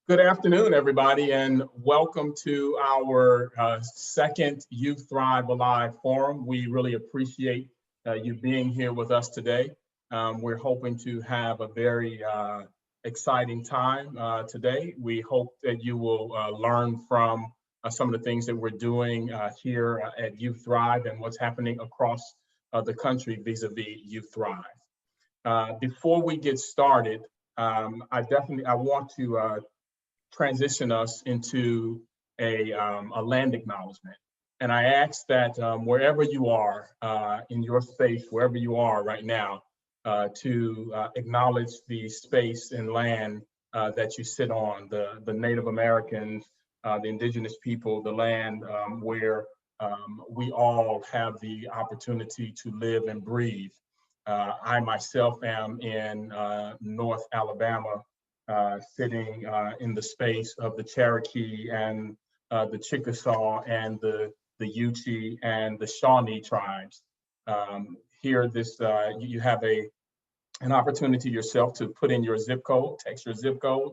Good afternoon, everybody, and welcome to our second Youth Thrive Alive Forum. We really appreciate you being here with us today. We're hoping to have a very exciting time today. We hope that you will learn from some of the things that we're doing here at Youth Thrive and what's happening across the country vis-a-vis Youth Thrive. Before we get started, I want to transition us into a land acknowledgement. And I ask that wherever you are in your space, wherever you are right now, to acknowledge the space and land that you sit on, the Native Americans, the indigenous people, the land where we all have the opportunity to live and breathe. I myself am in North Alabama, sitting in the space of the Cherokee and the Chickasaw and the Yuchi and the Shawnee tribes. Here, you have an opportunity yourself to put in your zip code, text your zip code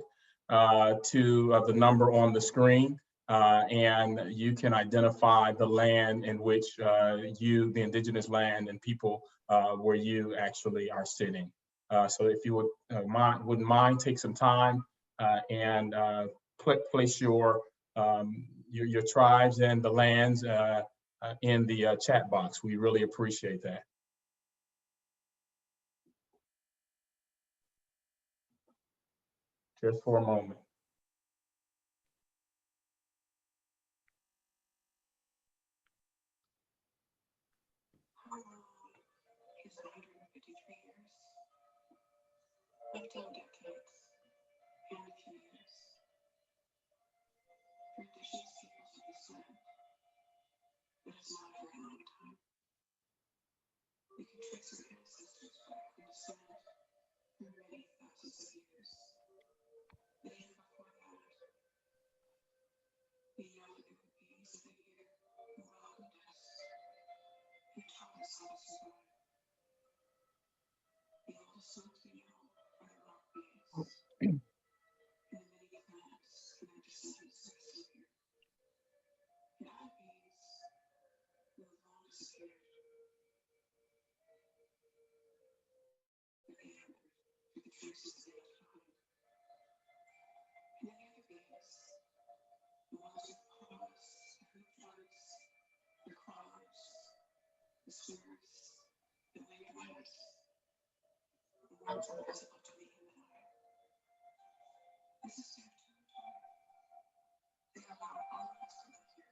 to the number on the screen, and you can identify the land in which the indigenous land and people where you actually are sitting. So if you wouldn't mind, take some time and place your tribes and the lands in the chat box. We really appreciate that. Just for a moment. How long is 153 years? 15 decades and a few years. For indigenous peoples of this land, it is not a very long time. We can trace our ancestors back from this land for many thousands of years. But even before that, we know that there were beings of the year who welcomed us, who taught us how to survive. The oldest songs we know are the rock beings, and the many plants and their descendants are still here. And all beings who have long disappeared, but they entered through the traces they left behind. And then the other beings, the ones with paws, the hoofed ones, the crawlers, the swimmers, the winged ones, the ones invisible to the human eye. This is their territory. They allow all of us to live here.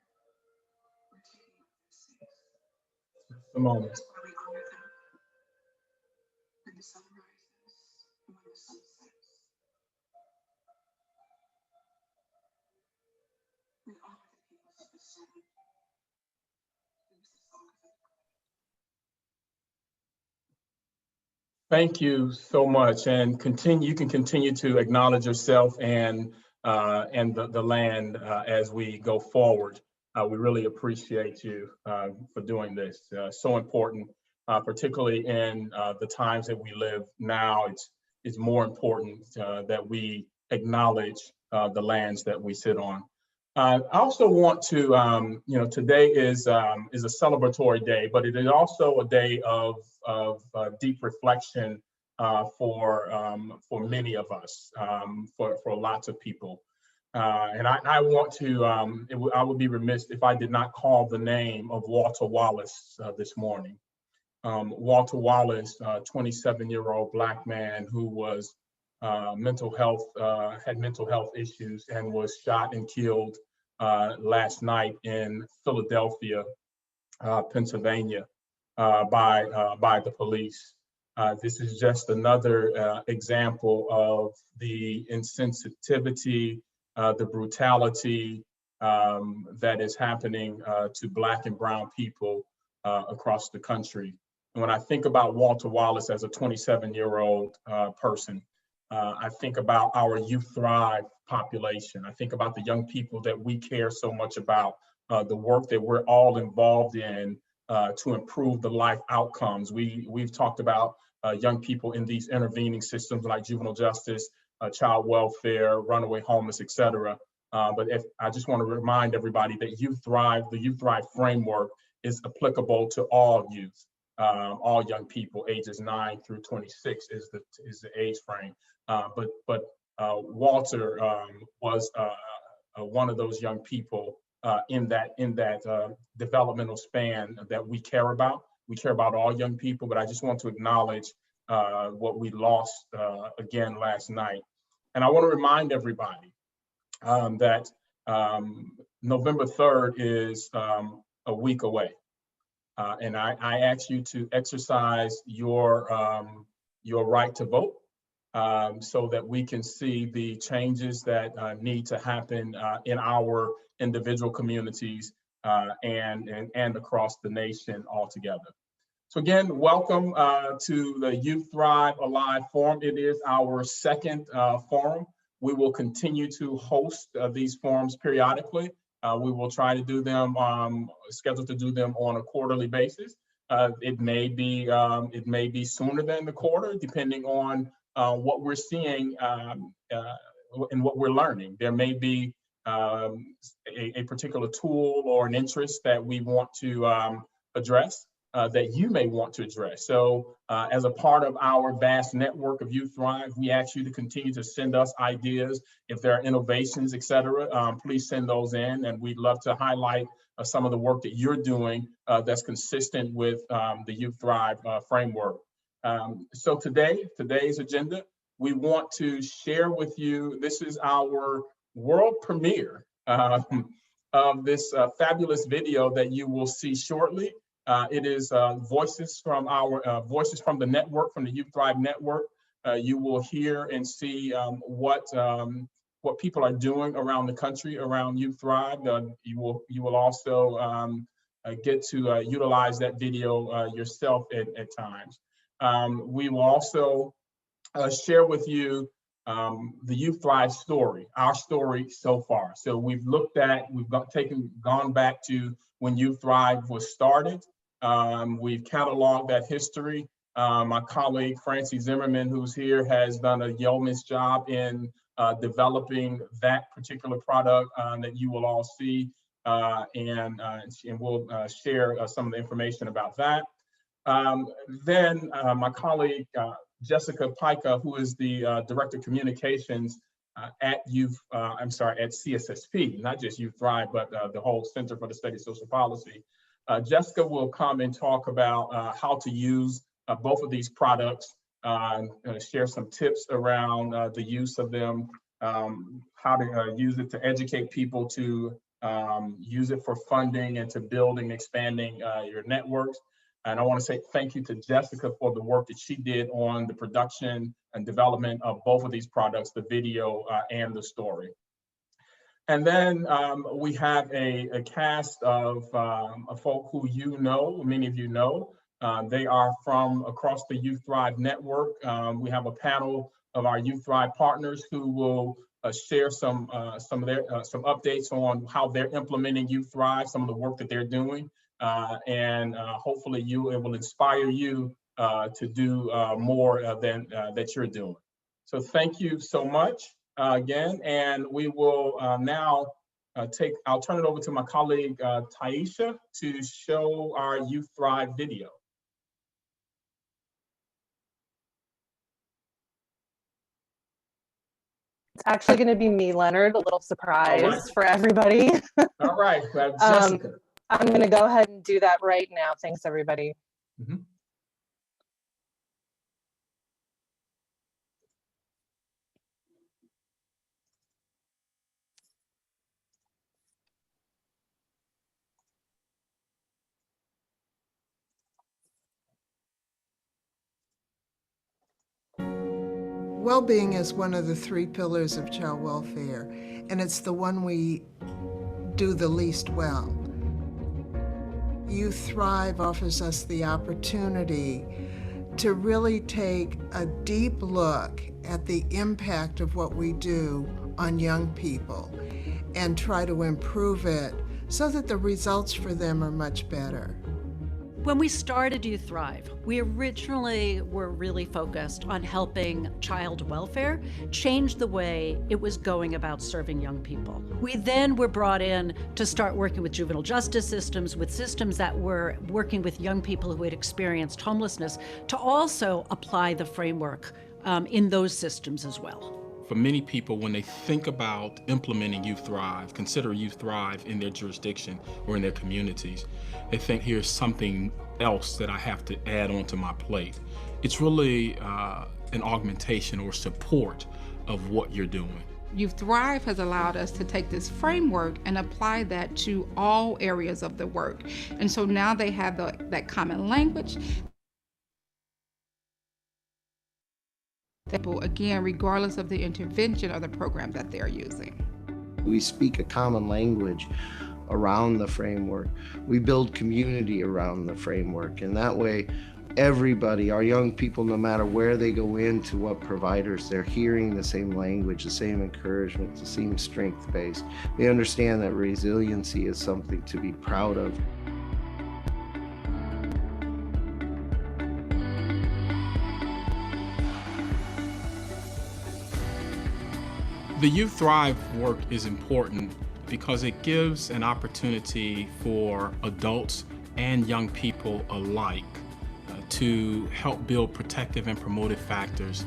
We're taking up their space. Just a moment. That's why we honor them. When the sun rises and when the sun sets, we honor the peoples of this land. It was the song of the Thank you so much, and you can continue to acknowledge yourself and the land as we go forward. We really appreciate you for doing this. So important, particularly in the times that we live now. It's more important that we acknowledge the lands that we sit on. I also want to, today is a celebratory day, but it is also a day of deep reflection for many of us, for lots of people. And I want to, I would be remiss if I did not call the name of Walter Wallace this morning. Walter Wallace, 27-year-old Black man who was had mental health issues and was shot and killed last night in Philadelphia, Pennsylvania, by the police. This is just another example of the insensitivity, the brutality that is happening to Black and brown people across the country. And when I think about Walter Wallace as a 27-year-old person, I think about our Youth Thrive population. I think about the young people that we care so much about, the work that we're all involved in to improve the life outcomes. We've talked about young people in these intervening systems like juvenile justice, child welfare, runaway homeless, et cetera. But if I just want to remind everybody that the Youth Thrive framework is applicable to all youth, all young people, ages 9 through 26 is the age frame. But Walter was one of those young people in that developmental span that we care about. We care about all young people, but I just want to acknowledge what we lost again last night. And I want to remind everybody that November 3rd is a week away. And I ask you to exercise your right to vote so that we can see the changes that need to happen in our individual communities and across the nation altogether. So again, welcome to the Youth Thrive Alive Forum. It is our second forum. We will continue to host these forums periodically. We will try to do them, scheduled to do them on a quarterly basis. It may be sooner than the quarter, depending on what we're seeing and what we're learning. There may be a particular tool or an interest that we want to address. That you may want to address. So as a part of our vast network of Youth Thrive, we ask you to continue to send us ideas. If there are innovations, et cetera, please send those in, and we'd love to highlight some of the work that you're doing that's consistent with the Youth Thrive framework. So today's agenda, we want to share with you, this is our world premiere of this fabulous video that you will see shortly. It is voices from the network, from the Youth Thrive network. You will hear and see what people are doing around the country around Youth Thrive. You will also get to utilize that video yourself at times. We will also share with you the Youth Thrive story, our story so far. So we've gone back to when Youth Thrive was started. We've cataloged that history. My colleague, Francie Zimmerman, who's here, has done a yeoman's job in developing that particular product that you will all see, and we'll share some of the information about that. Then my colleague, Jessica Pica, who is the Director of Communications at CSSP, not just Youth Thrive, but the whole Center for the Study of Social Policy. Jessica will come and talk about how to use both of these products, share some tips around the use of them, how to use it to educate people to use it for funding and to building and expanding your networks. And I want to say thank you to Jessica for the work that she did on the production and development of both of these products, the video and the story. And then we have a cast of folk who many of you know. They are from across the Youth Thrive network. We have a panel of our Youth Thrive partners who will share some updates on how they're implementing Youth Thrive, some of the work that they're doing, and hopefully it will inspire you to do more than that you're doing. So thank you so much. Again, and we will now I'll turn it over to my colleague, Taisha, to show our Youth Thrive video. It's actually going to be me, Leonard, a little surprise for everybody. All right, Jessica. I'm going to go ahead and do that right now. Thanks, everybody. Mm-hmm. Well-being is one of the 3 pillars of child welfare, and it's the one we do the least well. Youth Thrive offers us the opportunity to really take a deep look at the impact of what we do on young people and try to improve it so that the results for them are much better. When we started Youth Thrive, we originally were really focused on helping child welfare change the way it was going about serving young people. We then were brought in to start working with juvenile justice systems, with systems that were working with young people who had experienced homelessness, to also apply the framework in those systems as well. For many people, when they think about implementing Youth Thrive, consider Youth Thrive in their jurisdiction or in their communities, they think here's something else that I have to add onto my plate. It's really an augmentation or support of what you're doing. Youth Thrive has allowed us to take this framework and apply that to all areas of the work. And so now they have that common language. Again, regardless of the intervention or the program that they're using. We speak a common language around the framework. We build community around the framework, and that way everybody, our young people, no matter where they go into what providers, they're hearing the same language, the same encouragement, the same strength-based. They understand that resiliency is something to be proud of. The Youth Thrive work is important because it gives an opportunity for adults and young people alike to help build protective and promotive factors.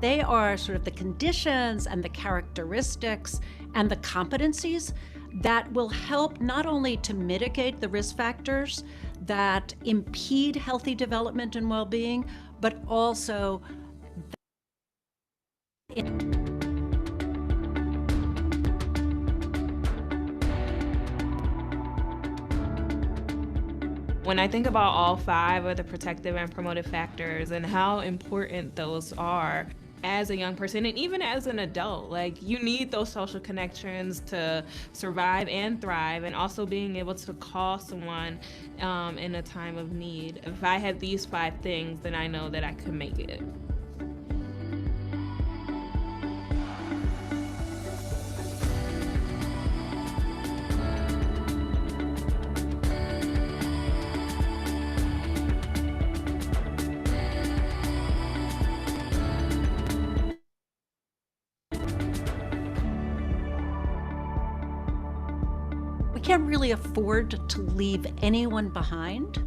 They are sort of the conditions and the characteristics and the competencies that will help not only to mitigate the risk factors that impede healthy development and well-being, but also When I think about all 5 of the protective and promotive factors and how important those are as a young person and even as an adult, like, you need those social connections to survive and thrive, and also being able to call someone in a time of need. If I had these 5 things, then I know that I could make it. can't really afford to leave anyone behind.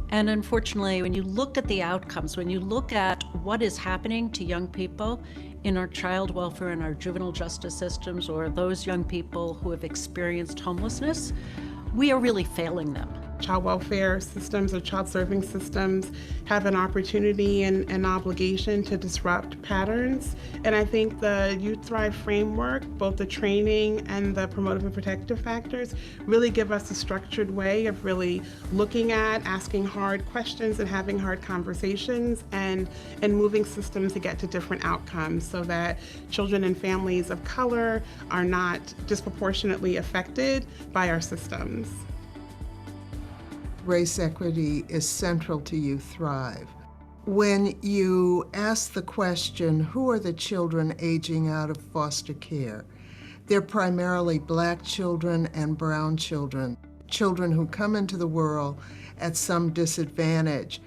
And unfortunately, when you look at the outcomes, when you look at what is happening to young people in our child welfare and our juvenile justice systems, or those young people who have experienced homelessness, we are really failing them. Child welfare systems or child serving systems have an opportunity and an obligation to disrupt patterns. And I think the Youth Thrive framework, both the training and the promotive and protective factors, really give us a structured way of really looking at, asking hard questions and having hard conversations and moving systems to get to different outcomes so that children and families of color are not disproportionately affected by our systems. Race equity is central to Youth Thrive. When you ask the question, who are the children aging out of foster care? They're primarily Black children and brown children, children who come into the world at some disadvantage.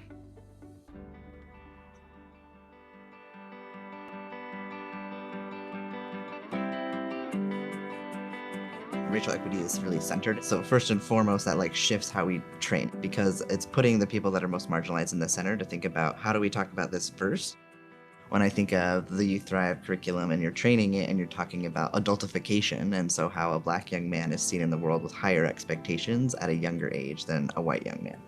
Racial equity is really centered. So first and foremost, that shifts how we train, because it's putting the people that are most marginalized in the center to think about, how do we talk about this first? When I think of the Youth Thrive curriculum and you're training it and you're talking about adultification, and so how a Black young man is seen in the world with higher expectations at a younger age than a white young man.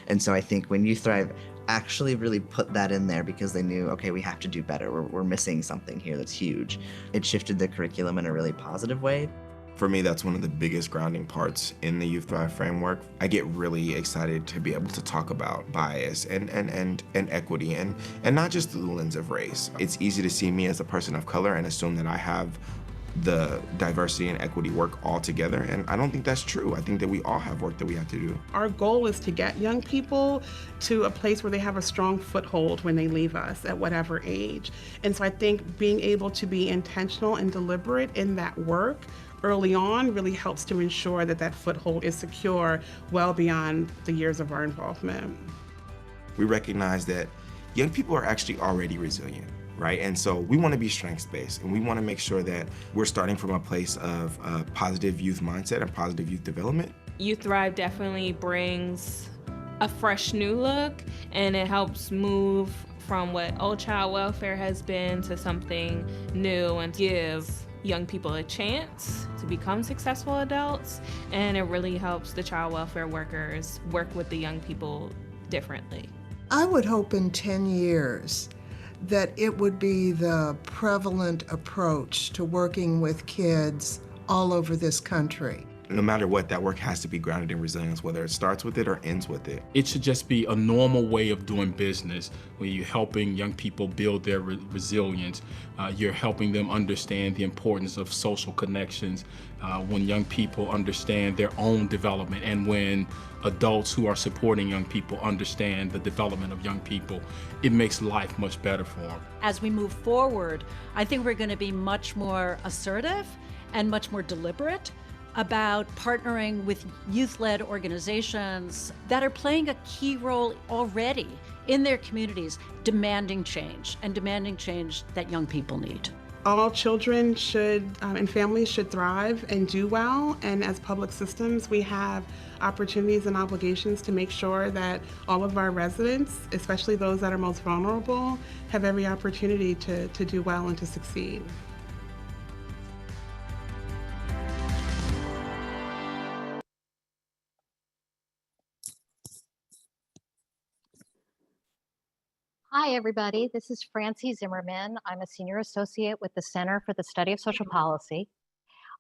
And so I think when Youth Thrive actually really put that in there because they knew, okay, we have to do better. We're missing something here that's huge. It shifted the curriculum in a really positive way. For me, that's one of the biggest grounding parts in the Youth Thrive framework. I get really excited to be able to talk about bias and equity and not just through the lens of race. It's easy to see me as a person of color and assume that I have the diversity and equity work all together. And I don't think that's true. I think that we all have work that we have to do. Our goal is to get young people to a place where they have a strong foothold when they leave us at whatever age. And so I think being able to be intentional and deliberate in that work early on really helps to ensure that that foothold is secure well beyond the years of our involvement. We recognize that young people are actually already resilient, right? And so we want to be strengths-based, and we want to make sure that we're starting from a place of positive youth mindset and positive youth development. Youth Thrive definitely brings a fresh new look, and it helps move from what old child welfare has been to something new and give young people a chance to become successful adults. And it really helps the child welfare workers work with the young people differently. I would hope in 10 years that it would be the prevalent approach to working with kids all over this country. No matter what, that work has to be grounded in resilience, whether it starts with it or ends with it. It should just be a normal way of doing business where you're helping young people build their resilience. You're helping them understand the importance of social connections. When young people understand their own development, and when adults who are supporting young people understand the development of young people, it makes life much better for them. As we move forward, I think we're going to be much more assertive and much more deliberate about partnering with youth-led organizations that are playing a key role already in their communities, demanding change that young people need. All children should and families should thrive and do well, and as public systems, we have opportunities and obligations to make sure that all of our residents, especially those that are most vulnerable, have every opportunity to do well and to succeed. Hi, everybody. This is Francie Zimmerman. I'm a senior associate with the Center for the Study of Social Policy.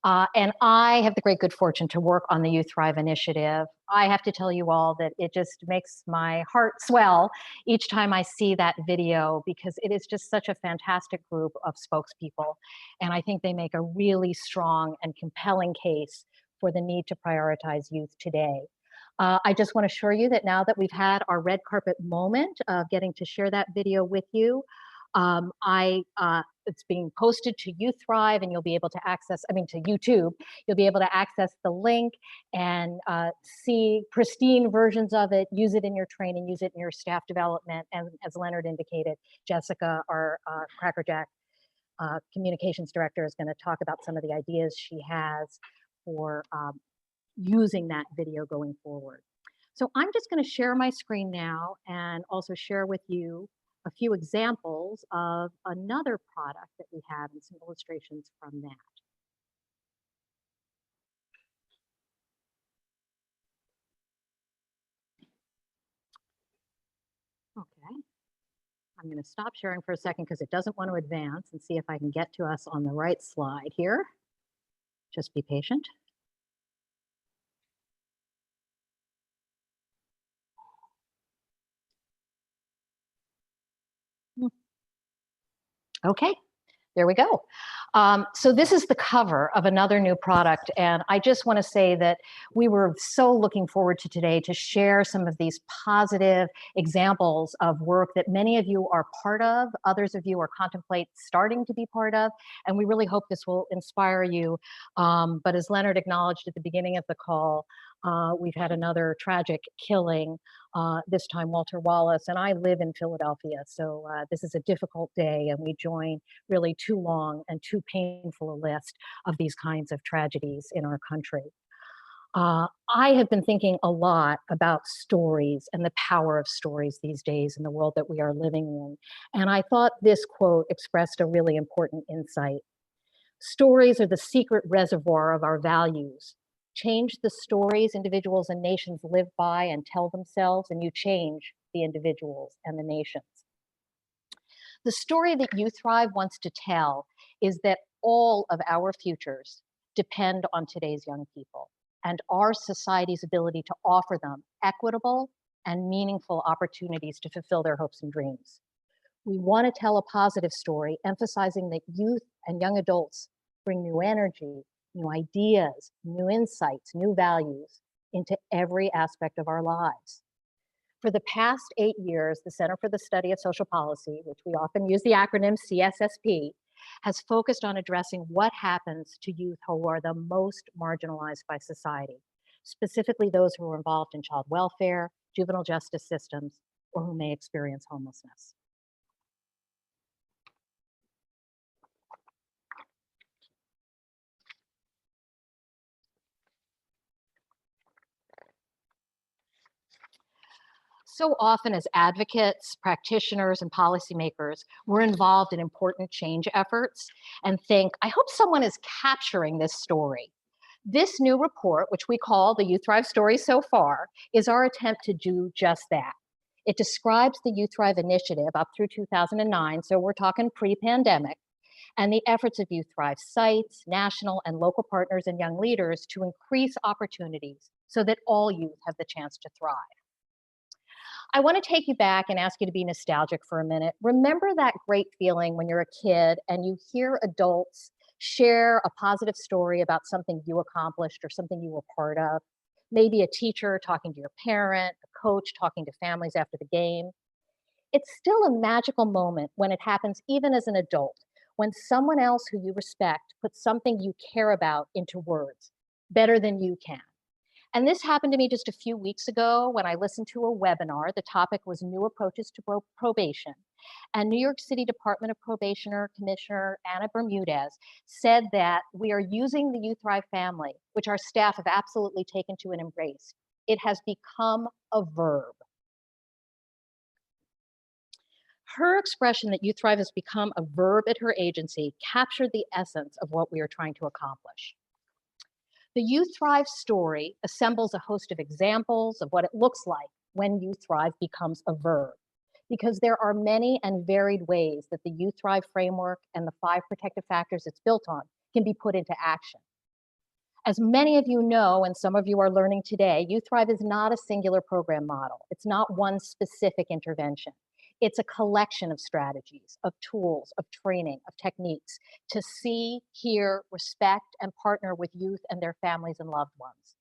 And I have the great good fortune to work on the Youth Thrive initiative. I have to tell you all that it just makes my heart swell each time I see that video, because it is just such a fantastic group of spokespeople. And I think they make a really strong and compelling case for the need to prioritize youth today. I just want to assure you that now that we've had our red carpet moment of getting to share that video with you, it's being posted to Youth Thrive, and you'll be able to to YouTube. You'll be able to access the link and see pristine versions of it, use it in your training, use it in your staff development. And as Leonard indicated, Jessica, our Crackerjack communications director, is going to talk about some of the ideas she has for using that video going forward. So I'm just going to share my screen now and also share with you a few examples of another product that we have and some illustrations from that. Okay, I'm going to stop sharing for a second because it doesn't want to advance, and see if I can get to us on the right slide here. Just be patient. Okay, there we go. So this is the cover of another new product, and I just want to say that we were so looking forward to today to share some of these positive examples of work that many of you are part of, others of you are contemplate starting to be part of, and we really hope this will inspire you. But as Leonard acknowledged at the beginning of the call, we've had another tragic killing, this time Walter Wallace, and I live in Philadelphia, so this is a difficult day, and we join really too long and too painful a list of these kinds of tragedies in our country. I have been thinking a lot about stories and the power of stories these days in the world that we are living in, and I thought this quote expressed a really important insight. Stories are the secret reservoir of our values. Change the stories individuals and nations live by and tell themselves, and you change the individuals and the nations. The story that Youth Thrive wants to tell is that all of our futures depend on today's young people and our society's ability to offer them equitable and meaningful opportunities to fulfill their hopes and dreams. We want to tell a positive story, emphasizing that youth and young adults bring new energy, new ideas, new insights, new values into every aspect of our lives. For the past 8 years, the Center for the Study of Social Policy, which we often use the acronym CSSP, has focused on addressing what happens to youth who are the most marginalized by society, specifically those who are involved in child welfare, juvenile justice systems, or who may experience homelessness. So often as advocates, practitioners, and policymakers, we're involved in important change efforts and think, I hope someone is capturing this story. This new report, which we call the Youth Thrive Story so far, is our attempt to do just that. It describes the Youth Thrive initiative up through 2009, so we're talking pre-pandemic, and the efforts of Youth Thrive sites, national and local partners and young leaders to increase opportunities so that all youth have the chance to thrive. I want to take you back and ask you to be nostalgic for a minute. Remember that great feeling when you're a kid and you hear adults share a positive story about something you accomplished or something you were part of? Maybe a teacher talking to your parent, a coach talking to families after the game. It's still a magical moment when it happens even as an adult, when someone else who you respect puts something you care about into words better than you can. And this happened to me just a few weeks ago when I listened to a webinar. The topic was new approaches to probation. And New York City Department of Probationer Commissioner Anna Bermudez said that we are using the Youth Thrive family, which our staff have absolutely taken to and embraced. It has become a verb. Her expression that Youth Thrive has become a verb at her agency captured the essence of what we are trying to accomplish. The Youth Thrive story assembles a host of examples of what it looks like when Youth Thrive becomes a verb, because there are many and varied ways that the Youth Thrive framework and the 5 protective factors it's built on can be put into action. As many of you know, and some of you are learning today, Youth Thrive is not a singular program model. It's not one specific intervention. It's a collection of strategies, of tools, of training, of techniques to see, hear, respect, and partner with youth and their families and loved ones.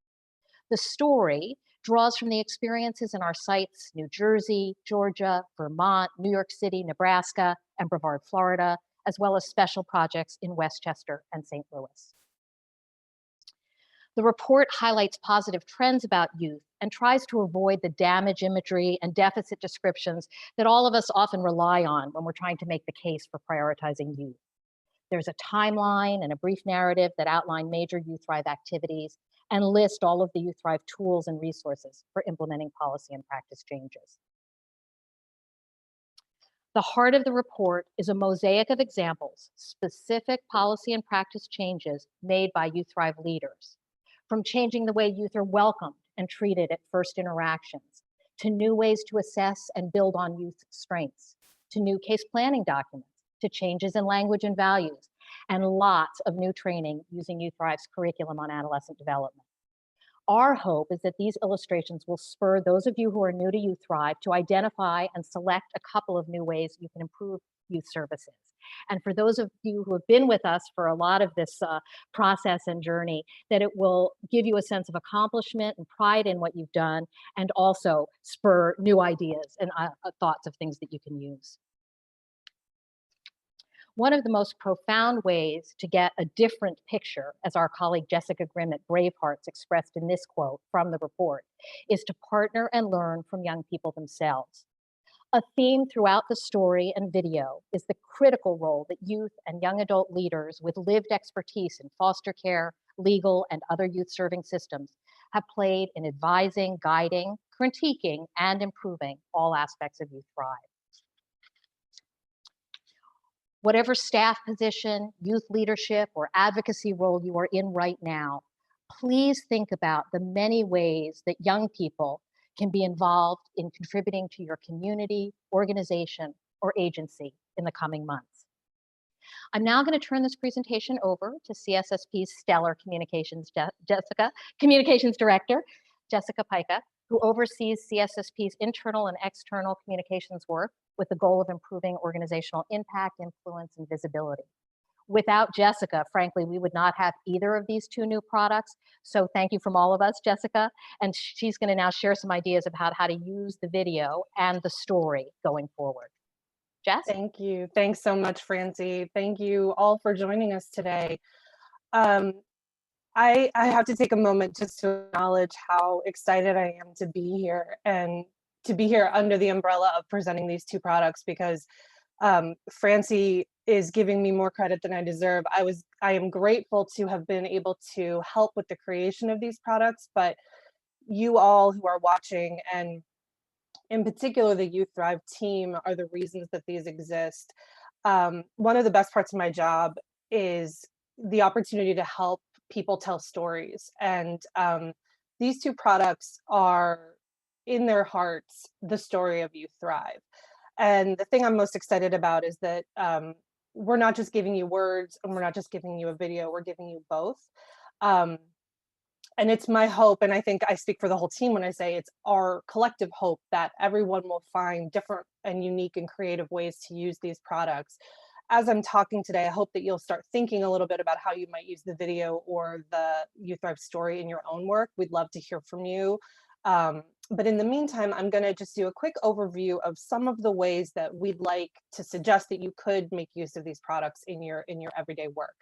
The story draws from the experiences in our sites, New Jersey, Georgia, Vermont, New York City, Nebraska, and Brevard, Florida, as well as special projects in Westchester and St. Louis. The report highlights positive trends about youth and tries to avoid the damage imagery and deficit descriptions that all of us often rely on when we're trying to make the case for prioritizing youth. There's a timeline and a brief narrative that outline major Youth Thrive activities and list all of the Youth Thrive tools and resources for implementing policy and practice changes. The heart of the report is a mosaic of examples, specific policy and practice changes made by Youth Thrive leaders, from changing the way youth are welcomed and treated at first interactions, to new ways to assess and build on youth strengths, to new case planning documents, to changes in language and values, and lots of new training using Youth Thrive's curriculum on adolescent development. Our hope is that these illustrations will spur those of you who are new to Youth Thrive to identify and select a couple of new ways you can improve youth services. And for those of you who have been with us for a lot of this process and journey, that it will give you a sense of accomplishment and pride in what you've done, and also spur new ideas and thoughts of things that you can use. One of the most profound ways to get a different picture, as our colleague Jessica Grimm at Bravehearts expressed in this quote from the report, is to partner and learn from young people themselves. A theme throughout the story and video is the critical role that youth and young adult leaders with lived expertise in foster care, legal, and other youth-serving systems have played in advising, guiding, critiquing, and improving all aspects of Youth Thrive. Whatever staff position, youth leadership, or advocacy role you are in right now, please think about the many ways that young people can be involved in contributing to your community, organization, or agency in the coming months. I'm now going to turn this presentation over to CSSP's stellar communications director, Jessica Pica, who oversees CSSP's internal and external communications work with the goal of improving organizational impact, influence, and visibility. without Jessica, frankly, we would not have either of these two new products. So thank you from all of us, Jessica. And she's going to now share some ideas about how to use the video and the story going forward. Jess? Thank you. Thanks so much, Francie. Thank you all for joining us today. I have to take a moment just to acknowledge how excited I am to be here and to be here under the umbrella of presenting these two products, because Francie is giving me more credit than I deserve. I am grateful to have been able to help with the creation of these products, but you all who are watching, and in particular the Youth Thrive team, are the reasons that these exist. One of the best parts of my job is the opportunity to help people tell stories. And these two products are, in their hearts, the story of Youth Thrive. And the thing I'm most excited about is that we're not just giving you words, and we're not just giving you a video, we're giving you both. And it's my hope, and I think I speak for the whole team when I say it's our collective hope, that everyone will find different and unique and creative ways to use these products. As I'm talking today, I hope that you'll start thinking a little bit about how you might use the video or the Youth Thrive story in your own work. We'd love to hear from you. But in the meantime, I'm going to just do a quick overview of some of the ways that we'd like to suggest that you could make use of these products in your everyday work.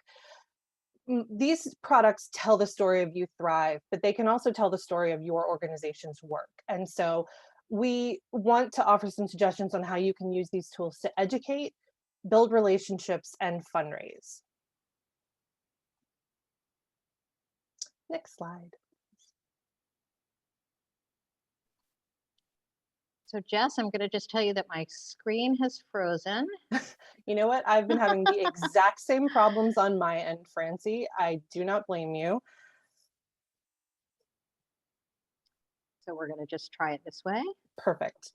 These products tell the story of Youth Thrive, but they can also tell the story of your organization's work. And so we want to offer some suggestions on how you can use these tools to educate, build relationships, and fundraise. Next slide. So Jess, I'm going to just tell you that my screen has frozen. You know what? I've been having the exact same problems on my end, Francie. I do not blame you. So we're going to just try it this way. Perfect.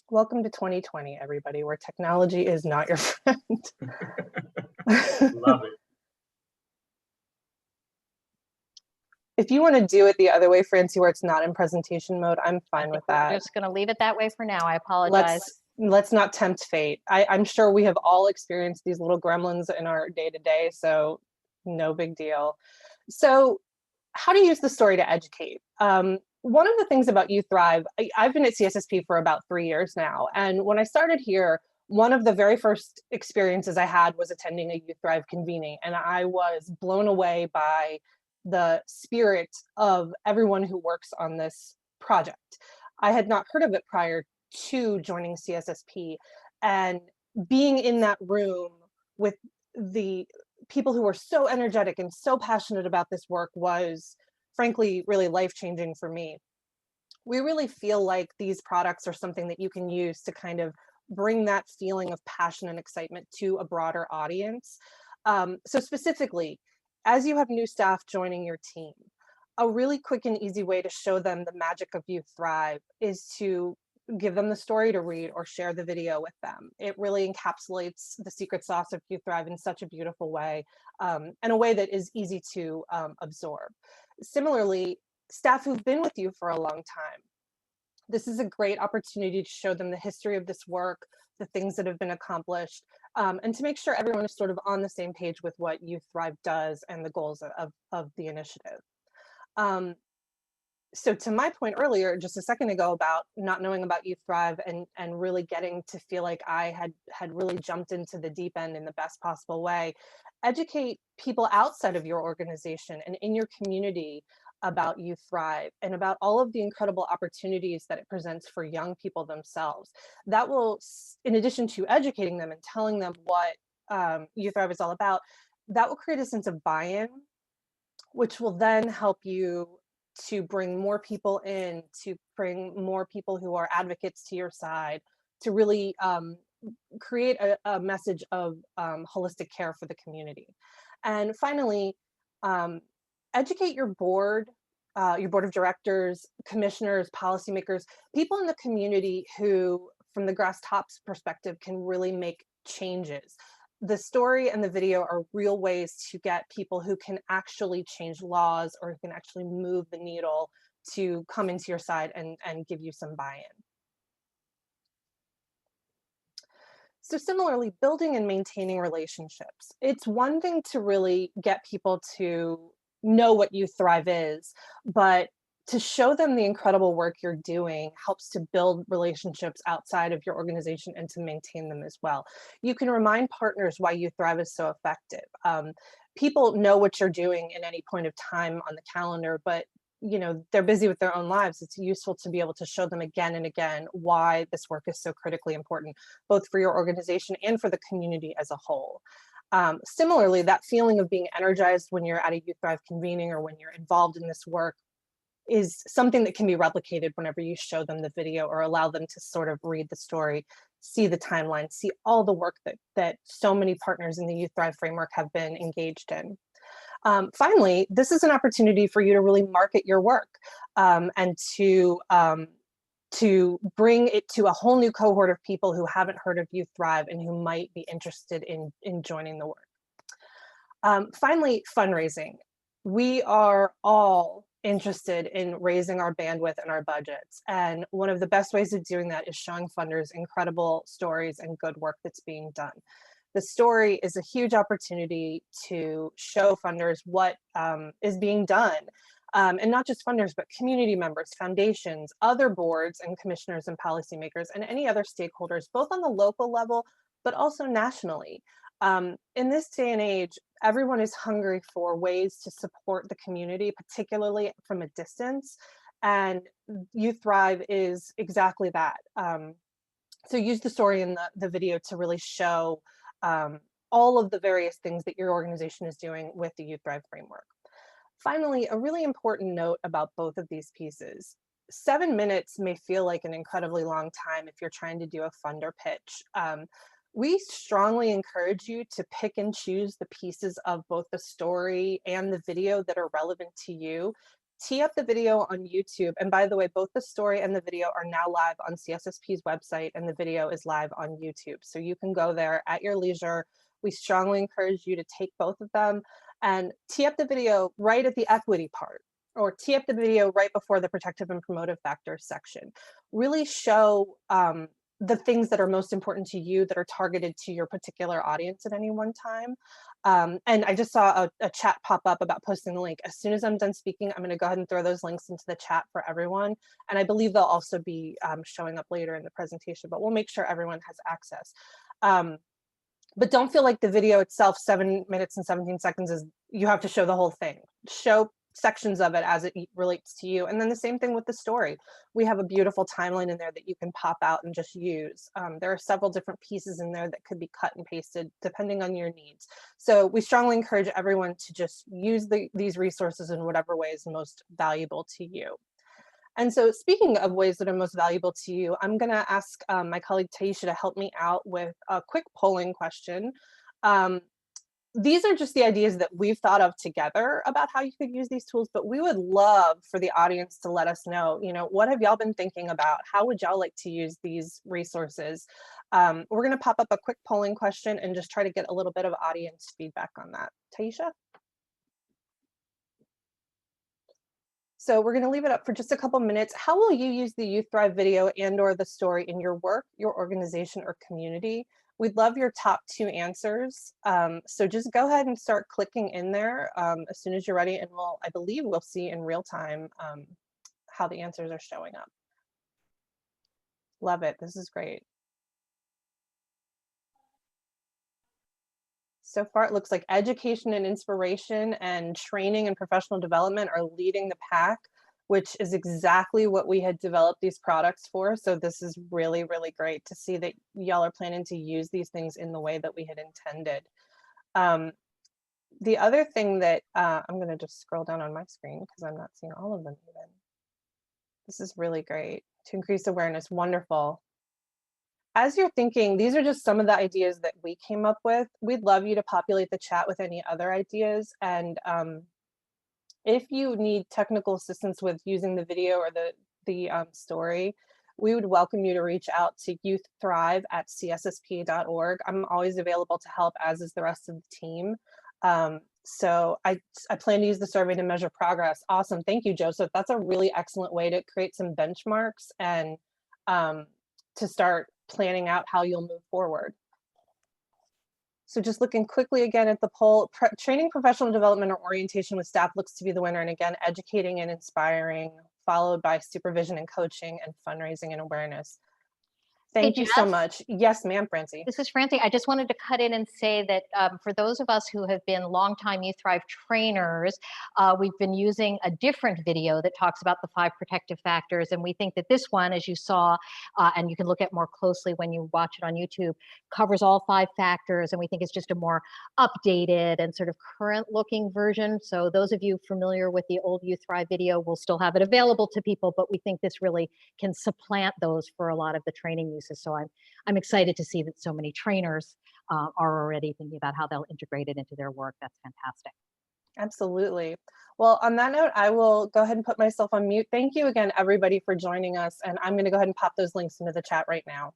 Welcome to 2020, everybody, where technology is not your friend. Love it. If you want to do it the other way, Francie, where it's not in presentation mode, I'm fine with that. We're just going to leave it that way for now. I apologize. Let's not tempt fate. I'm sure we have all experienced these little gremlins in our day-to-day, so no big deal. So how to use the story to educate. One of the things about Youth Thrive, I've been at CSSP for about 3 years now, and when I started here, one of the very first experiences I had was attending a Youth Thrive convening, and I was blown away by the spirit of everyone who works on this project. I had not heard of it prior to joining CSSP, and being in that room with the people who were so energetic and so passionate about this work was, frankly, really life-changing for me. We really feel like these products are something that you can use to kind of bring that feeling of passion and excitement to a broader audience. So specifically, as you have new staff joining your team, a really quick and easy way to show them the magic of Youth Thrive is to give them the story to read or share the video with them. It really encapsulates the secret sauce of Youth Thrive in such a beautiful way, and a way that is easy to absorb. Similarly, staff who've been with you for a long time, this is a great opportunity to show them the history of this work, the things that have been accomplished, and to make sure everyone is sort of on the same page with what Youth Thrive does and the goals of the initiative. So to my point earlier, just a second ago, about not knowing about Youth Thrive and really getting to feel like I had really jumped into the deep end in the best possible way, educate people outside of your organization and in your community about Youth Thrive and about all of the incredible opportunities that it presents for young people themselves. That will, in addition to educating them and telling them what Youth Thrive is all about, that will create a sense of buy-in, which will then help you to bring more people in, to bring more people who are advocates to your side, to really create a message of holistic care for the community. And finally, educate your board of directors, commissioners, policymakers, people in the community who, from the grass tops perspective, can really make changes. The story and the video are real ways to get people who can actually change laws or who can actually move the needle to come into your side and give you some buy-in. So similarly, building and maintaining relationships. It's one thing to really get people to know what Youth Thrive is, but to show them the incredible work you're doing helps to build relationships outside of your organization and to maintain them as well. You can remind partners why Youth Thrive is so effective. People know what you're doing in any point of time on the calendar, but they're busy with their own lives. It's useful to be able to show them again and again why this work is so critically important, both for your organization and for the community as a whole. Similarly, that feeling of being energized when you're at a Youth Thrive convening or when you're involved in this work is something that can be replicated whenever you show them the video or allow them to sort of read the story, see the timeline, see all the work that so many partners in the Youth Thrive framework have been engaged in. Finally, this is an opportunity for you to really market your work and to bring it to a whole new cohort of people who haven't heard of Youth Thrive and who might be interested in joining the work. Finally, fundraising. We are all interested in raising our bandwidth and our budgets. And one of the best ways of doing that is showing funders incredible stories and good work that's being done. The story is a huge opportunity to show funders what is being done. And not just funders, but community members, foundations, other boards and commissioners and policymakers, and any other stakeholders, both on the local level, but also nationally. In this day and age, everyone is hungry for ways to support the community, particularly from a distance. And Youth Thrive is exactly that. So use the story in the video to really show all of the various things that your organization is doing with the Youth Thrive framework. Finally, a really important note about both of these pieces. 7 minutes may feel like an incredibly long time if you're trying to do a funder pitch. We strongly encourage you to pick and choose the pieces of both the story and the video that are relevant to you. Tee up the video on YouTube. And by the way, both the story and the video are now live on CSSP's website, and the video is live on YouTube. So you can go there at your leisure. We strongly encourage you to take both of them and tee up the video right at the equity part, or tee up the video right before the protective and promotive factors section. Really show the things that are most important to you that are targeted to your particular audience at any one time. And I just saw a chat pop up about posting the link. As soon as I'm done speaking, I'm going to go ahead and throw those links into the chat for everyone. And I believe they'll also be showing up later in the presentation, but we'll make sure everyone has access. But don't feel like the video itself, 7 minutes and 17 seconds, is you have to show the whole thing. Show sections of it as it relates to you. And then the same thing with the story. We have a beautiful timeline in there that you can pop out and just use. There are several different pieces in there that could be cut and pasted depending on your needs. So we strongly encourage everyone to just use these resources in whatever way is most valuable to you. And so speaking of ways that are most valuable to you, I'm going to ask my colleague Taisha to help me out with a quick polling question. These are just the ideas that we've thought of together about how you could use these tools, but we would love for the audience to let us know, what have y'all been thinking about? How would y'all like to use these resources? We're going to pop up a quick polling question and just try to get a little bit of audience feedback on that. Taisha? So we're going to leave it up for just a couple minutes. How will you use the Youth Thrive video and/or the story in your work, your organization, or community? We'd love your top 2 answers. So just go ahead and start clicking in there as soon as you're ready, and I believe we'll see in real time how the answers are showing up. Love it. This is great. So far, it looks like education and inspiration and training and professional development are leading the pack, which is exactly what we had developed these products for. So this is really, really great to see that y'all are planning to use these things in the way that we had intended. The other thing that I'm going to just scroll down on my screen because I'm not seeing all of them even. This is really great. To increase awareness, wonderful. As you're thinking, these are just some of the ideas that we came up with. We'd love you to populate the chat with any other ideas. And if you need technical assistance with using the video or the story, we would welcome you to reach out to youththrive@cssp.org. I'm always available to help, as is the rest of the team. So I plan to use the survey to measure progress. Awesome. Thank you, Joseph. That's a really excellent way to create some benchmarks and to start planning out how you'll move forward. So just looking quickly again at the poll, training, professional development, or orientation with staff looks to be the winner. And again, educating and inspiring, followed by supervision and coaching and fundraising and awareness. Thank you so much. Yes, ma'am, Francie. This is Francie. I just wanted to cut in and say that for those of us who have been longtime Youth Thrive trainers, we've been using a different video that talks about the 5 protective factors. And we think that this one, as you saw, and you can look at more closely when you watch it on YouTube, covers all 5 factors. And we think it's just a more updated and sort of current looking version. So those of you familiar with the old Youth Thrive video will still have it available to people, but we think this really can supplant those for a lot of the training uses. So I'm excited to see that so many trainers are already thinking about how they'll integrate it into their work. That's fantastic. Absolutely. Well, on that note, I will go ahead and put myself on mute. Thank you again, everybody, for joining us. And I'm going to go ahead and pop those links into the chat right now.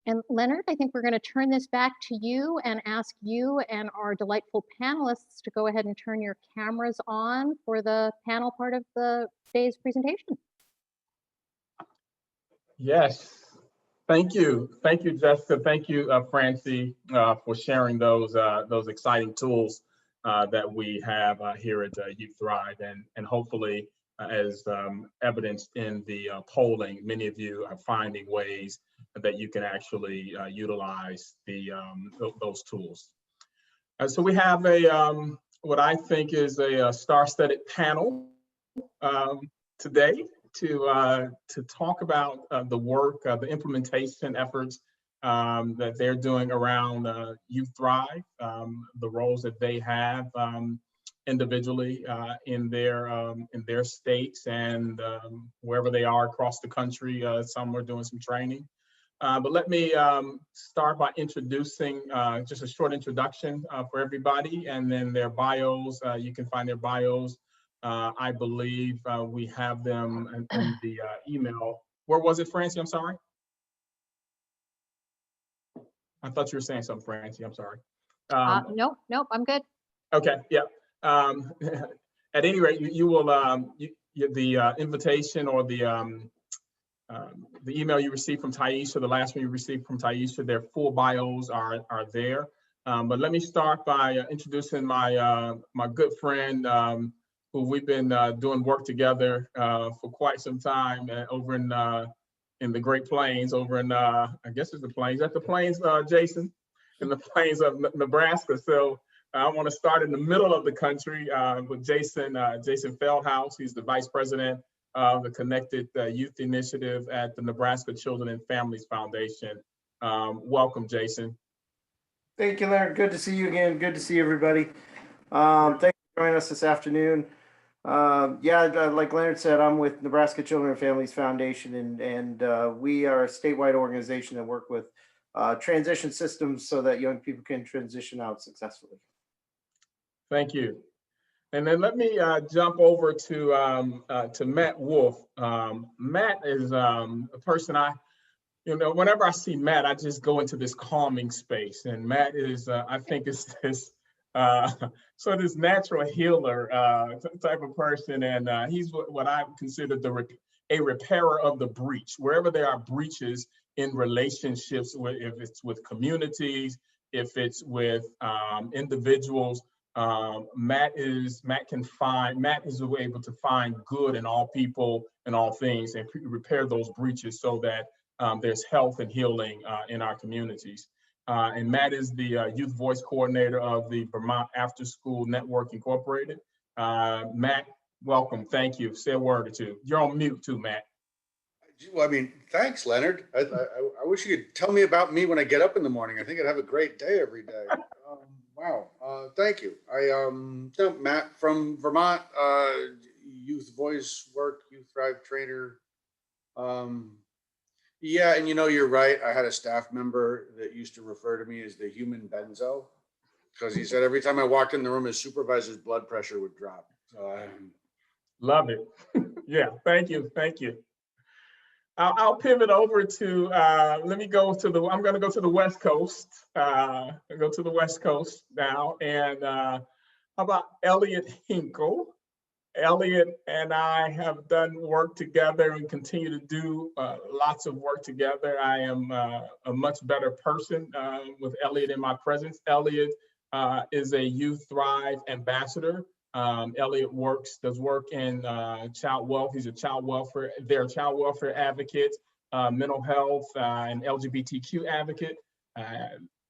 And Leonard, I think we're going to turn this back to you and ask you and our delightful panelists to go ahead and turn your cameras on for the panel part of the day's presentation. Yes, thank you. Thank you, Jessica. Thank you, Francie, for sharing those exciting tools that we have here at Youth Thrive. And hopefully, as evidenced in the polling, many of you are finding ways that you can actually utilize those tools. So we have what I think is a star-studded panel today to talk about the work, the implementation efforts that they're doing around Youth Thrive, the roles that they have individually in their states and wherever they are across the country. Some are doing some training. But let me start by introducing just a short introduction for everybody, and then their bios. You can find their bios. I believe we have them in the email. Where was it, Francie? I'm sorry. I thought you were saying something, Francie. I'm sorry. Nope, I'm good. Okay, yeah. At any rate, you will the invitation or the email you received from Taisha, the last one you received from Taisha, their full bios are there. But let me start by introducing my good friend who we've been doing work together for quite some time over in the Great Plains, over in I guess it's the Plains. Is that the Plains, Jason? In the Plains of Nebraska. So I want to start in the middle of the country with Jason Feldhaus. He's the Vice President of the Connected Youth Initiative at the Nebraska Children and Families Foundation. Welcome, Jason. Thank you, Leonard. Good to see you again. Good to see everybody. Thanks for joining us this afternoon. Like Leonard said, I'm with Nebraska Children and Families Foundation, and we are a statewide organization that work with transition systems so that young people can transition out successfully. Thank you. And then let me jump over to Matt Wolf. Matt is a person whenever I see Matt, I just go into this calming space. And Matt is, I think, is this sort of this natural healer type of person. And he's what I consider a repairer of the breach. Wherever there are breaches in relationships, if it's with communities, if it's with individuals, Matt is able to find good in all people and all things and repair those breaches so that there's health and healing in our communities. And Matt is the Youth Voice Coordinator of the Vermont After School Network Incorporated. Matt, welcome. Thank you. Say a word or two. You're on mute too, Matt. Well, I mean, thanks, Leonard. I wish you could tell me about me when I get up in the morning. I think I'd have a great day every day. Wow. Thank you. Matt from Vermont, Youth Voice work, Youth Thrive trainer. Yeah, and you're right. I had a staff member that used to refer to me as the human benzo because he said every time I walked in the room, his supervisor's blood pressure would drop. Love it. Yeah, thank you. Thank you. I'll pivot over to, I'm going to go to the West Coast. Go to the West Coast now. And how about Elliot Hinkle? Elliot and I have done work together and continue to do lots of work together. I am a much better person with Elliot in my presence. Elliot is a Youth Thrive ambassador. Elliot does work in child wealth. He's a child welfare advocate, mental health and LGBTQ advocate.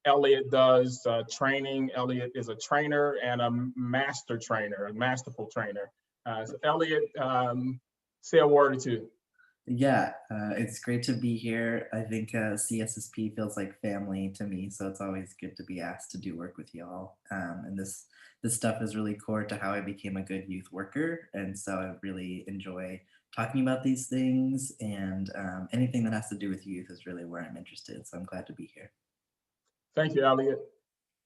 Elliot does training. Elliot is a trainer and a master trainer, a masterful trainer. So Elliot, say a word or two. Yeah, it's great to be here. I think CSSP feels like family to me, so it's always good to be asked to do work with y'all. And this stuff is really core to how I became a good youth worker, and so I really enjoy talking about these things, and anything that has to do with youth is really where I'm interested, so I'm glad to be here. Thank you, Elliot.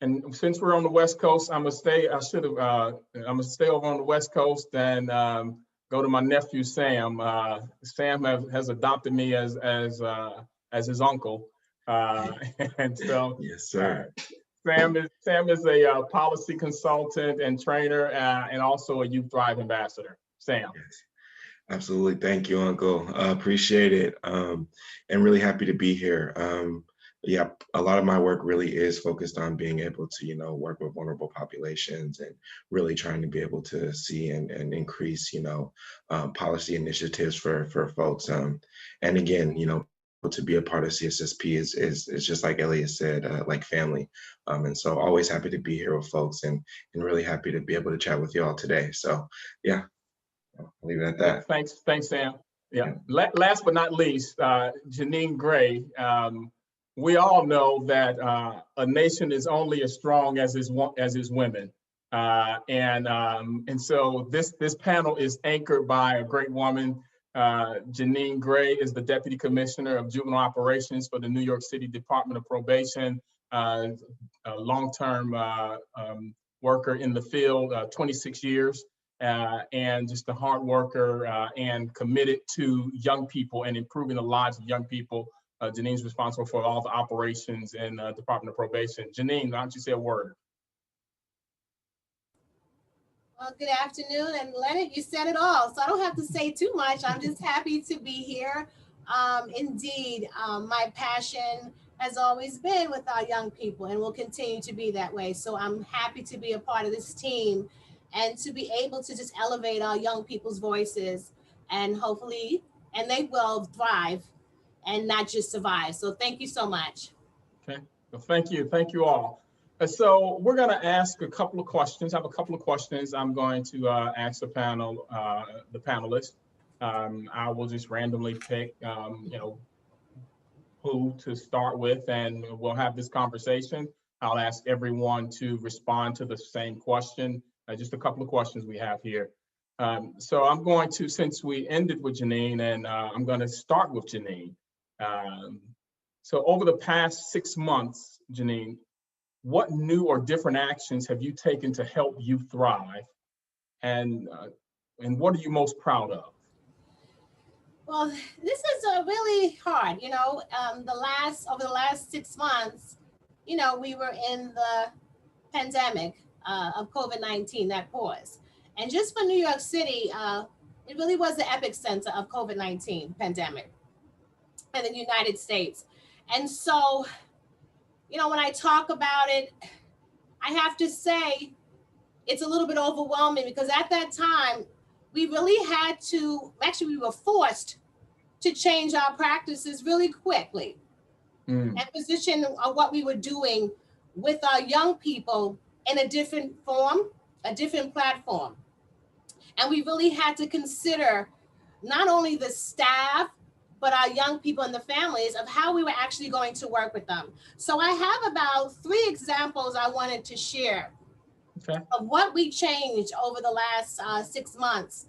And since we're on the West Coast, I'm gonna stay over on the West Coast and go to my nephew Sam. Sam has adopted me as his uncle, and so Yes, sir. Sam is a policy consultant and trainer, and also a Youth Thrive ambassador. Sam. Yes. Absolutely. Thank you, Uncle. Appreciate it. And really happy to be here. Yeah, a lot of my work really is focused on being able to, work with vulnerable populations and really trying to be able to see and increase, policy initiatives for folks. And again, to be a part of CSSP is just like Elliot said, like family. And so always happy to be here with folks and really happy to be able to chat with you all today. So yeah, I'll leave it at that. Thanks, Sam. Yeah. Last but not least, Janine Gray. We all know that a nation is only as strong as its women, and so this panel is anchored by a great woman. Janine Gray is the Deputy Commissioner of Juvenile Operations for the New York City Department of Probation, a long-term worker in the field, 26 years, and just a hard worker and committed to young people and improving the lives of young people. Janine's responsible for all the operations in Department of Probation. Janine, why don't you say a word? Well, good afternoon, and Leonard, you said it all, so I don't have to say too much. I'm just happy to be here. Indeed, my passion has always been with our young people and will continue to be that way. So I'm happy to be a part of this team and to be able to just elevate our young people's voices, and hopefully, and they will thrive and not just survive. So thank you so much. Okay, well, thank you all. So we're gonna ask a couple of questions. I have a couple of questions I'm going to ask the panelists. I will just randomly pick, who to start with, and we'll have this conversation. I'll ask everyone to respond to the same question. Just a couple of questions we have here. So I'm going to, since we ended with Janine, and I'm gonna start with Janine. So over the past 6 months, Janine, what new or different actions have you taken to help you thrive? And what are you most proud of? Well, this is really hard, over the last 6 months, we were in the pandemic of COVID-19, that pause. And just for New York City, it really was the epicenter of COVID-19 pandemic in the United States. And so, when I talk about it, I have to say it's a little bit overwhelming, because at that time, we really we were forced to change our practices really quickly and position what we were doing with our young people in a different form, a different platform. And we really had to consider not only the staff, but our young people and the families of how we were actually going to work with them. So I have about 3 examples I wanted to share of what we changed over the last 6 months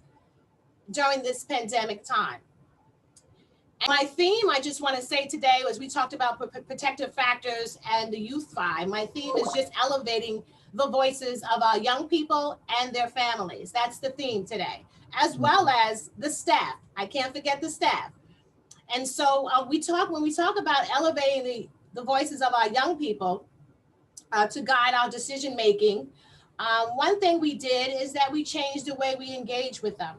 during this pandemic time. And my theme, I just want to say today, was we talked about protective factors and the Youth Thrive. My theme is just elevating the voices of our young people and their families. That's the theme today, as well as the staff. I can't forget the staff. And so when we talk about elevating the voices of our young people to guide our decision making, One thing we did is that we changed the way we engage with them.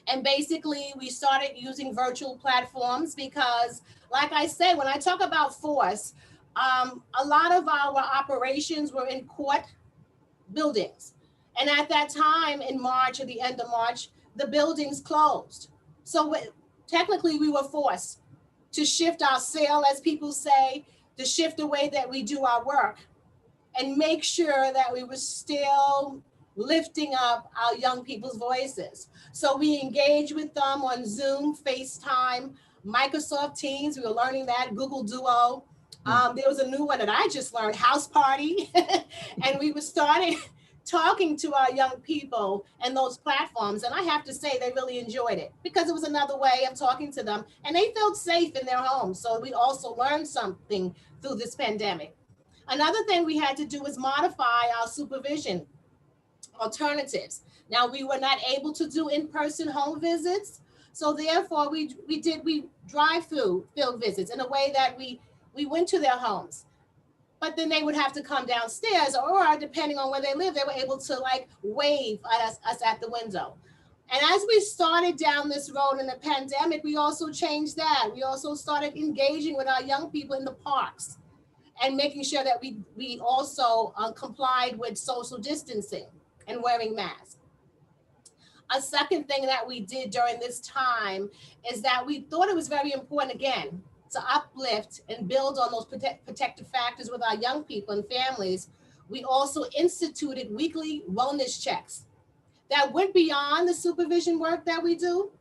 And basically, we started using virtual platforms because, like I said, when I talk about force, a lot of our operations were in court buildings. And at that time in March, or the end of March, the buildings closed. So technically, we were forced to shift our sail, as people say, to shift the way that we do our work and make sure that we were still lifting up our young people's voices. So we engage with them on Zoom, FaceTime, Microsoft Teams. We were learning that, Google Duo. There was a new one that I just learned, House Party. And we were starting talking to our young people and those platforms. And I have to say, they really enjoyed it because it was another way of talking to them and they felt safe in their homes. So we also learned something through this pandemic. Another thing we had to do was modify our supervision alternatives. Now, we were not able to do in-person home visits. So therefore we drive-through field visits in a way that we went to their homes, but then they would have to come downstairs, or depending on where they live, they were able to like wave at us at the window. And as we started down this road in the pandemic, we also changed that. We also started engaging with our young people in the parks and making sure that we also complied with social distancing and wearing masks. A second thing that we did during this time is that we thought it was very important, again, to uplift and build on those protective factors with our young people and families. We also instituted weekly wellness checks that went beyond the supervision work that we do.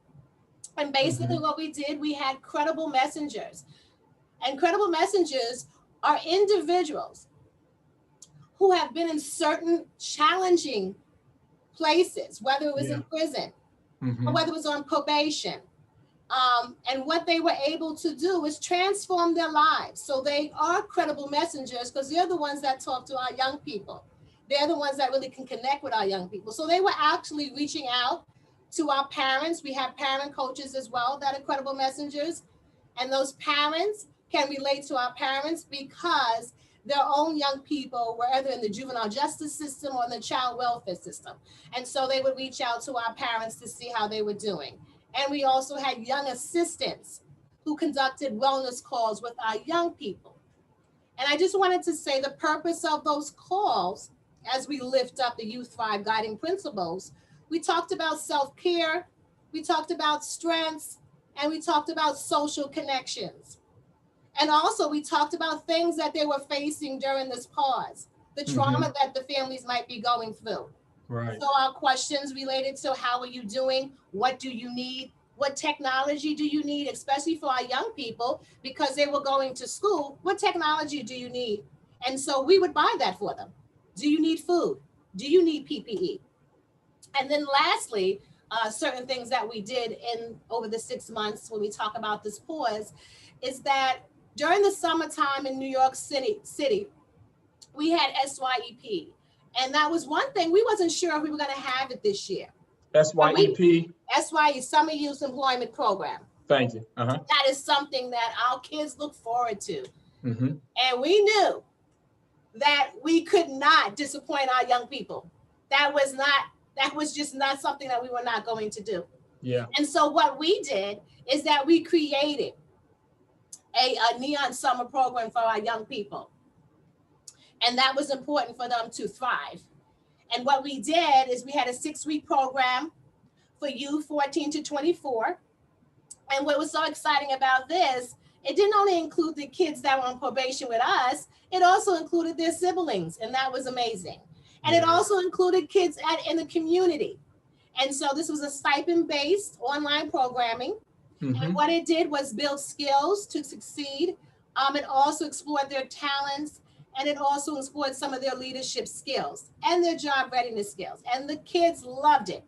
And basically what we did, we had credible messengers. And credible messengers are individuals who have been in certain challenging places, whether it was in prison or whether it was on probation. And what they were able to do is transform their lives. So they are credible messengers because they're the ones that talk to our young people. They're the ones that really can connect with our young people. So they were actually reaching out to our parents. We have parent coaches as well that are credible messengers. And those parents can relate to our parents because their own young people were either in the juvenile justice system or in the child welfare system. And so they would reach out to our parents to see how they were doing. And we also had young assistants who conducted wellness calls with our young people. And I just wanted to say the purpose of those calls, as we lift up the Youth Thrive guiding principles, we talked about self-care, we talked about strengths, and we talked about social connections. And also we talked about things that they were facing during this pause, the trauma that the families might be going through. Right. So our questions related to how are you doing? What do you need? What technology do you need, especially for our young people, because they were going to school? What technology do you need? And so we would buy that for them. Do you need food? Do you need PPE? And then lastly, certain things that we did in over the 6 months when we talk about this pause is that during the summertime in New York City, we had SYEP. And that was one thing, we wasn't sure if we were going to have it this year. SYEP? SYE, Summer Youth Employment Program. Thank you. That is something that our kids look forward to. Mm-hmm. And we knew that we could not disappoint our young people. That was just not something that we were not going to do. Yeah. And so what we did is that we created a neon summer program for our young people. And that was important for them to thrive. And what we did is we had a 6-week program for youth 14 to 24. And what was so exciting about this, it didn't only include the kids that were on probation with us, it also included their siblings, and that was amazing. And it also included kids in the community. And so this was a stipend-based online programming. And what it did was build skills to succeed. It also explored their talents, and it also explored some of their leadership skills and their job readiness skills. And the kids loved it.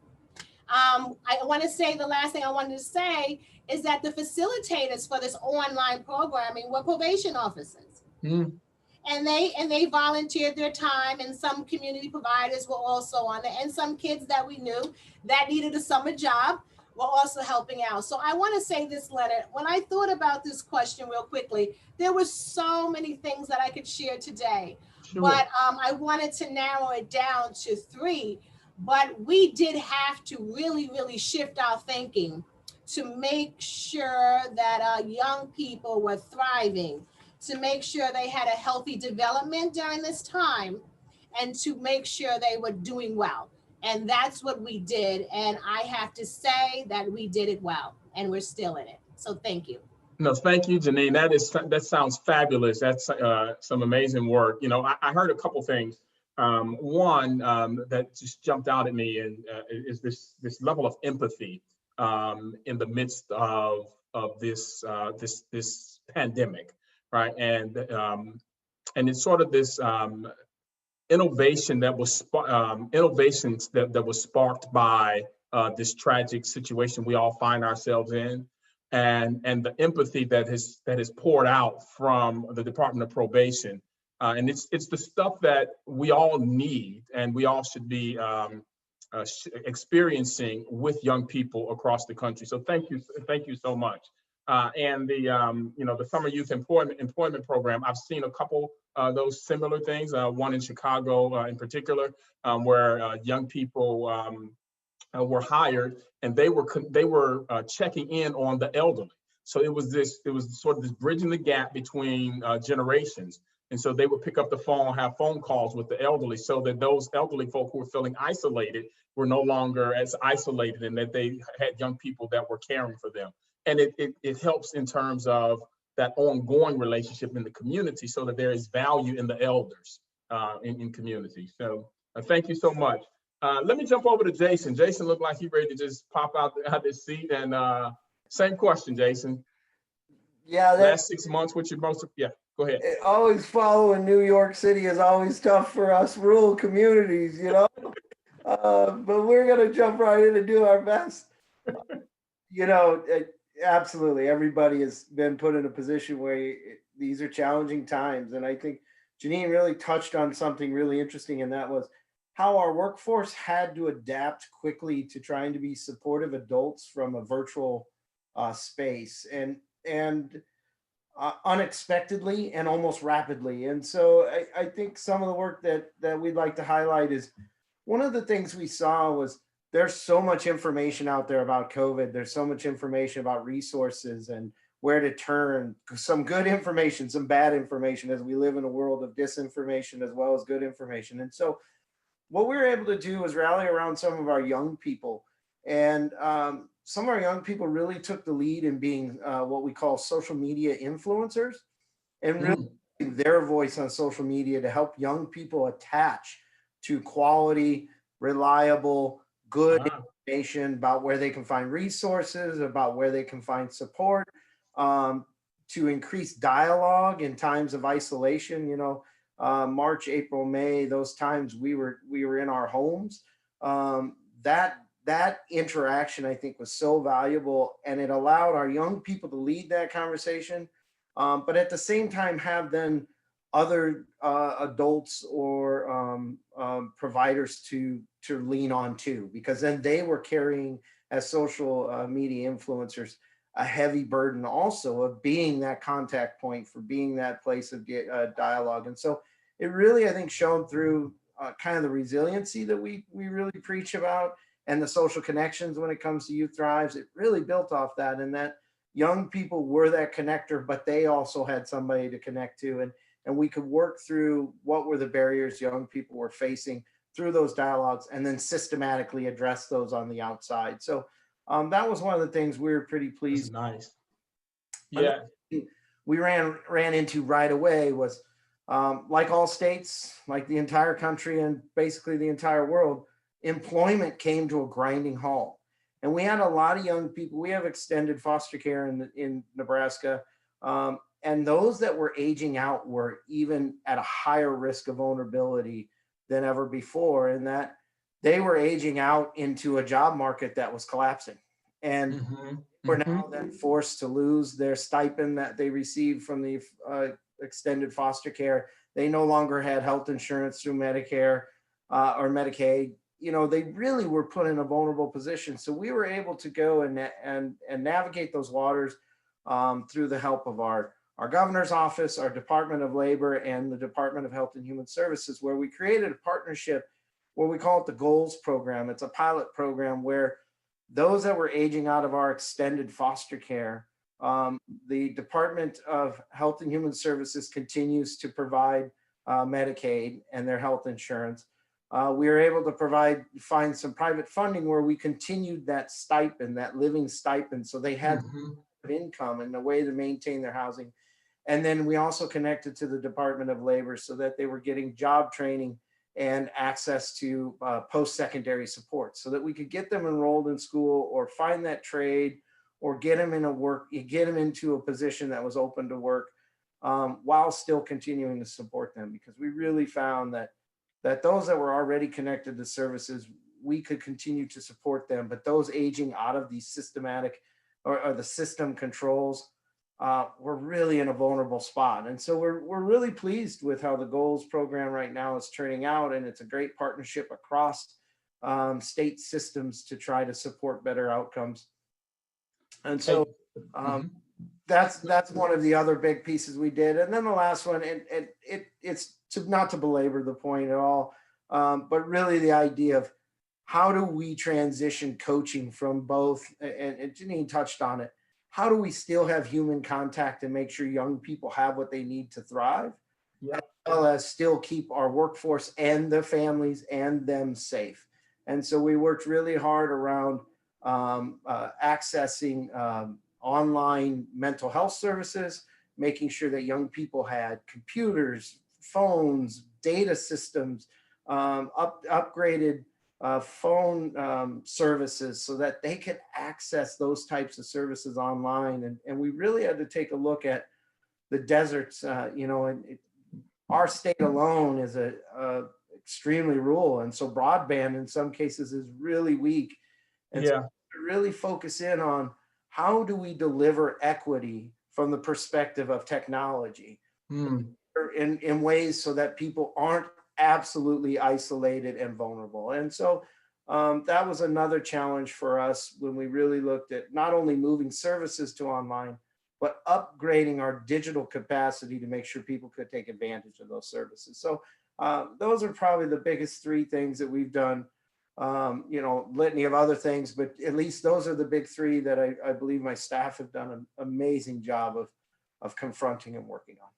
I want to say the last thing I wanted to say is that the facilitators for this online programming were probation officers. And they volunteered their time, and some community providers were also on it, and some kids that we knew that needed a summer job were also helping out. So I want to say this, Leonard, when I thought about this question real quickly, there were so many things that I could share today. Sure. But I wanted to narrow it down to 3. But we did have to really, really shift our thinking to make sure that young people were thriving, to make sure they had a healthy development during this time, and to make sure they were doing well. And that's what we did. And I have to say that we did it well, and we're still in it. So thank you. No, thank you, Janine. That sounds fabulous. That's some amazing work. You know, I heard a couple things. One that just jumped out at me and is this level of empathy in the midst of this pandemic, right? And it's sort of this innovation that was innovations that was sparked by this tragic situation we all find ourselves in. And the empathy that is poured out from the Department of Probation, and it's the stuff that we all need and we all should be experiencing with young people across the country. So thank you so much. And the Summer Youth Employment Program, I've seen a couple of those similar things. One in Chicago in particular, where young people were hired, and they were checking in on the elderly. So it was sort of this bridging the gap between generations. And so they would pick up the phone, have phone calls with the elderly, so that those elderly folk who were feeling isolated were no longer as isolated, and that they had young people that were caring for them. And it helps in terms of that ongoing relationship in the community, so that there is value in the elders in community. So thank you so much. Let me jump over to Jason. Jason looked like he's ready to just pop out his seat. And same question, Jason. Yeah. Last 6 months, what's your most, yeah, go ahead. Always following New York City is always tough for us rural communities, you know? But we're going to jump right in and do our best. Absolutely. Everybody has been put in a position where these are challenging times. And I think Janine really touched on something really interesting, and that was how our workforce had to adapt quickly to trying to be supportive adults from a virtual space, and unexpectedly and almost rapidly. And so I think some of the work that we'd like to highlight is one of the things we saw was there's so much information out there about COVID. There's so much information about resources and where to turn, some good information, some bad information, as we live in a world of disinformation as well as good information. And so what we were able to do was rally around some of our young people. And some of our young people really took the lead in being what we call social media influencers, and really their voice on social media to help young people attach to quality, reliable, good information about where they can find resources, about where they can find support, to increase dialogue in times of isolation. March, April, May, those times we were in our homes. That interaction, I think, was so valuable, and it allowed our young people to lead that conversation, but at the same time have then other adults or providers to lean on too, because then they were carrying, as social media influencers, a heavy burden also of being that contact point, for being that place of dialogue. And so it really, I think, shone through kind of the resiliency that we really preach about, and the social connections when it comes to Youth Thrives. It really built off that, and that young people were that connector, but they also had somebody to connect to. And we could work through what were the barriers young people were facing through those dialogues, and then systematically address those on the outside. So that was one of the things we were pretty pleased. That's nice. Yeah. We ran into right away was, like all states, like the entire country and basically the entire world, employment came to a grinding halt. And we had a lot of young people. We have extended foster care in Nebraska. And those that were aging out were even at a higher risk of vulnerability than ever before, in that they were aging out into a job market that was collapsing. And were now then forced to lose their stipend that they received from the extended foster care. They no longer had health insurance through Medicare or Medicaid. They really were put in a vulnerable position. So we were able to go and navigate those waters through the help of our our governor's office, our Department of Labor, and the Department of Health and Human Services, where we created a partnership where we call it the Goals Program. It's a pilot program where those that were aging out of our extended foster care, the Department of Health and Human Services continues to provide Medicaid and their health insurance. We were able to find some private funding where we continued that stipend, that living stipend, so they had income and a way to maintain their housing. And then we also connected to the Department of Labor so that they were getting job training and access to post-secondary support so that we could get them enrolled in school or find that trade or get them into a position that was open to work while still continuing to support them, because we really found that those that were already connected to services, we could continue to support them, but those aging out of these systematic or the system controls, we're really in a vulnerable spot. And so we're really pleased with how the Goals program right now is turning out. And it's a great partnership across state systems to try to support better outcomes. And so that's one of the other big pieces we did. And then the last one, and it's not to belabor the point at all, but really the idea of how do we transition coaching from both, and Janine touched on it, how do we still have human contact and make sure young people have what they need to thrive, as well as still keep our workforce and their families and them safe. And so we worked really hard around accessing online mental health services, making sure that young people had computers, phones, data systems, upgraded phone services so that they could access those types of services online. And we really had to take a look at the deserts, our state alone is extremely rural. And so broadband in some cases is really weak. And so to really focus in on how do we deliver equity from the perspective of technology in ways so that people aren't absolutely isolated and vulnerable. And so that was another challenge for us when we really looked at not only moving services to online, but upgrading our digital capacity to make sure people could take advantage of those services. So those are probably the biggest three things that we've done. Litany of other things, but at least those are the big three that I believe my staff have done an amazing job of confronting and working on.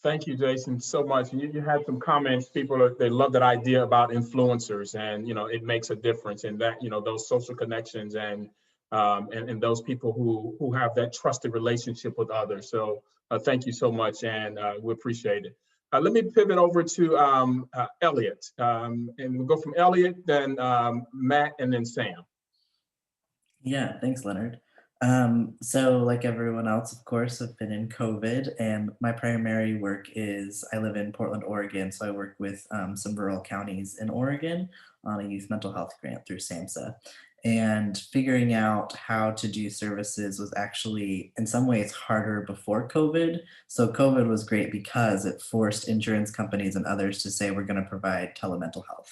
Thank you, Jason, so much. You had some comments. They love that idea about influencers, and it makes a difference in that, those social connections and those people who have that trusted relationship with others. So thank you so much, and we appreciate it. Let me pivot over to Elliot, and we'll go from Elliot, then Matt, and then Sam. Yeah, thanks, Leonard. So like everyone else, of course, I've been in COVID, and my primary work is, I live in Portland, Oregon, so I work with some rural counties in Oregon on a youth mental health grant through SAMHSA. And figuring out how to do services was actually, in some ways, harder before COVID. So COVID was great because it forced insurance companies and others to say, we're going to provide telemental health.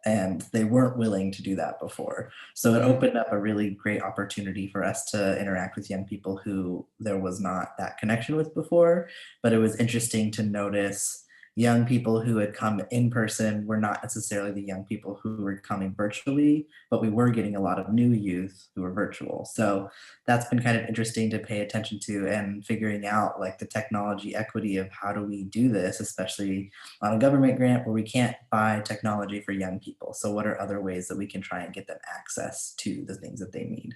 And they weren't willing to do that before. So it opened up a really great opportunity for us to interact with young people who there was not that connection with before. But it was interesting to notice young people who had come in person were not necessarily the young people who were coming virtually, but we were getting a lot of new youth who were virtual. So that's been kind of interesting to pay attention to, and figuring out like the technology equity of how do we do this, especially on a government grant where we can't buy technology for young people. So what are other ways that we can try and get them access to the things that they need?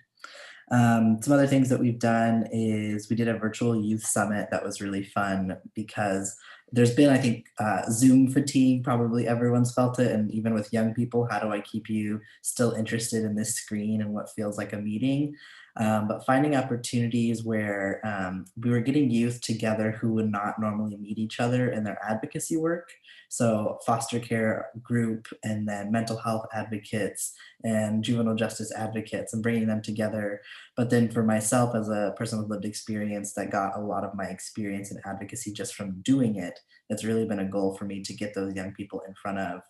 Some other things that we've done is we did a virtual youth summit that was really fun, because there's been, I think, Zoom fatigue. Probably everyone's felt it. And even with young people, how do I keep you still interested in this screen and what feels like a meeting? But finding opportunities where we were getting youth together who would not normally meet each other in their advocacy work. So foster care group, and then mental health advocates and juvenile justice advocates, and bringing them together. But then for myself as a person with lived experience that got a lot of my experience in advocacy just from doing it, it's really been a goal for me to get those young people in front of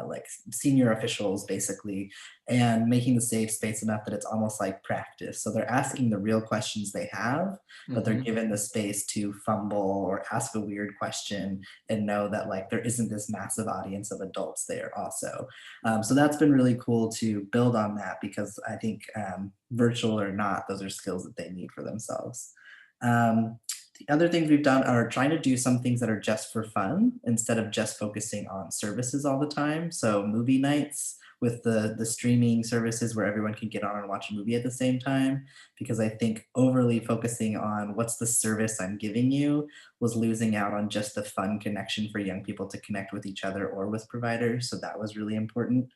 like senior officials basically, and making the safe space enough that it's almost like practice. So they're asking the real questions they have, but they're given the space to fumble or ask a weird question and know that like there isn't this massive audience of adults there also. So that's been really cool to build on that, because I think virtual or not, those are skills that they need for themselves. The other things we've done are trying to do some things that are just for fun instead of just focusing on services all the time. So movie nights with the streaming services where everyone can get on and watch a movie at the same time, because I think overly focusing on what's the service I'm giving you was losing out on just the fun connection for young people to connect with each other or with providers. So that was really important.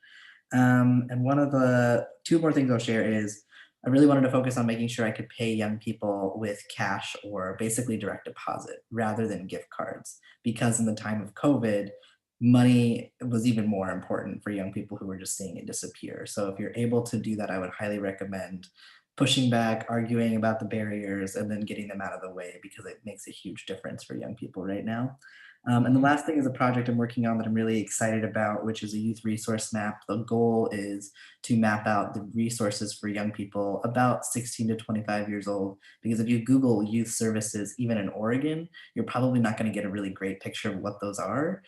And one of the two more things I'll share is I really wanted to focus on making sure I could pay young people with cash or basically direct deposit rather than gift cards, because in the time of COVID, money was even more important for young people who were just seeing it disappear. So if you're able to do that, I would highly recommend pushing back, arguing about the barriers, and then getting them out of the way, because it makes a huge difference for young people right now. And the last thing is a project I'm working on that I'm really excited about, which is a youth resource map. The goal is to map out the resources for young people about 16 to 25 years old. Because if you Google youth services, even in Oregon, you're probably not going to get a really great picture of what those are,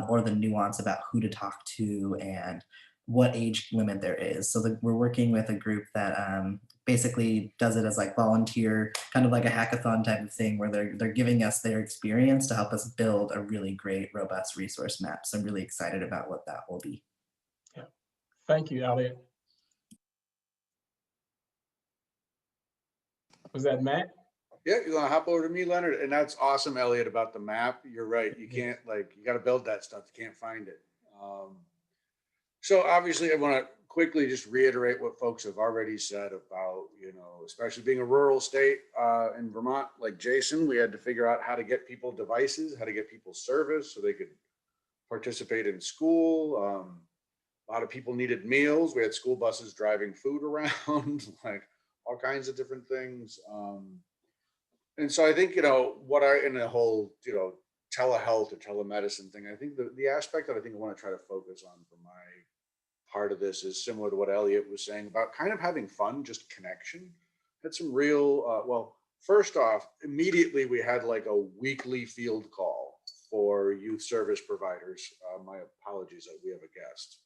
or the nuance about who to talk to and what age limit there is. So we're working with a group that basically does it as like volunteer, kind of like a hackathon type of thing, where they're giving us their experience to help us build a really great, robust resource map. So I'm really excited about what that will be. Yeah. Thank you, Elliot. Was that Matt? Yeah, you want to hop over to me, Leonard? And that's awesome, Elliot, about the map. You're right. You can't, like, you got to build that stuff. You can't find it. So obviously, I want to quickly just reiterate what folks have already said about, especially being a rural state in Vermont, like Jason, we had to figure out how to get people devices, how to get people service so they could participate in school. A lot of people needed meals. We had school buses driving food around, like all kinds of different things. And so I think, in the whole, telehealth or telemedicine thing, I think the aspect that I think I want to try to focus on for my part of this is similar to what Elliot was saying about kind of having fun, just connection. Had some real, well, first off, immediately we had like a weekly field call for youth service providers. My apologies that we have a guest.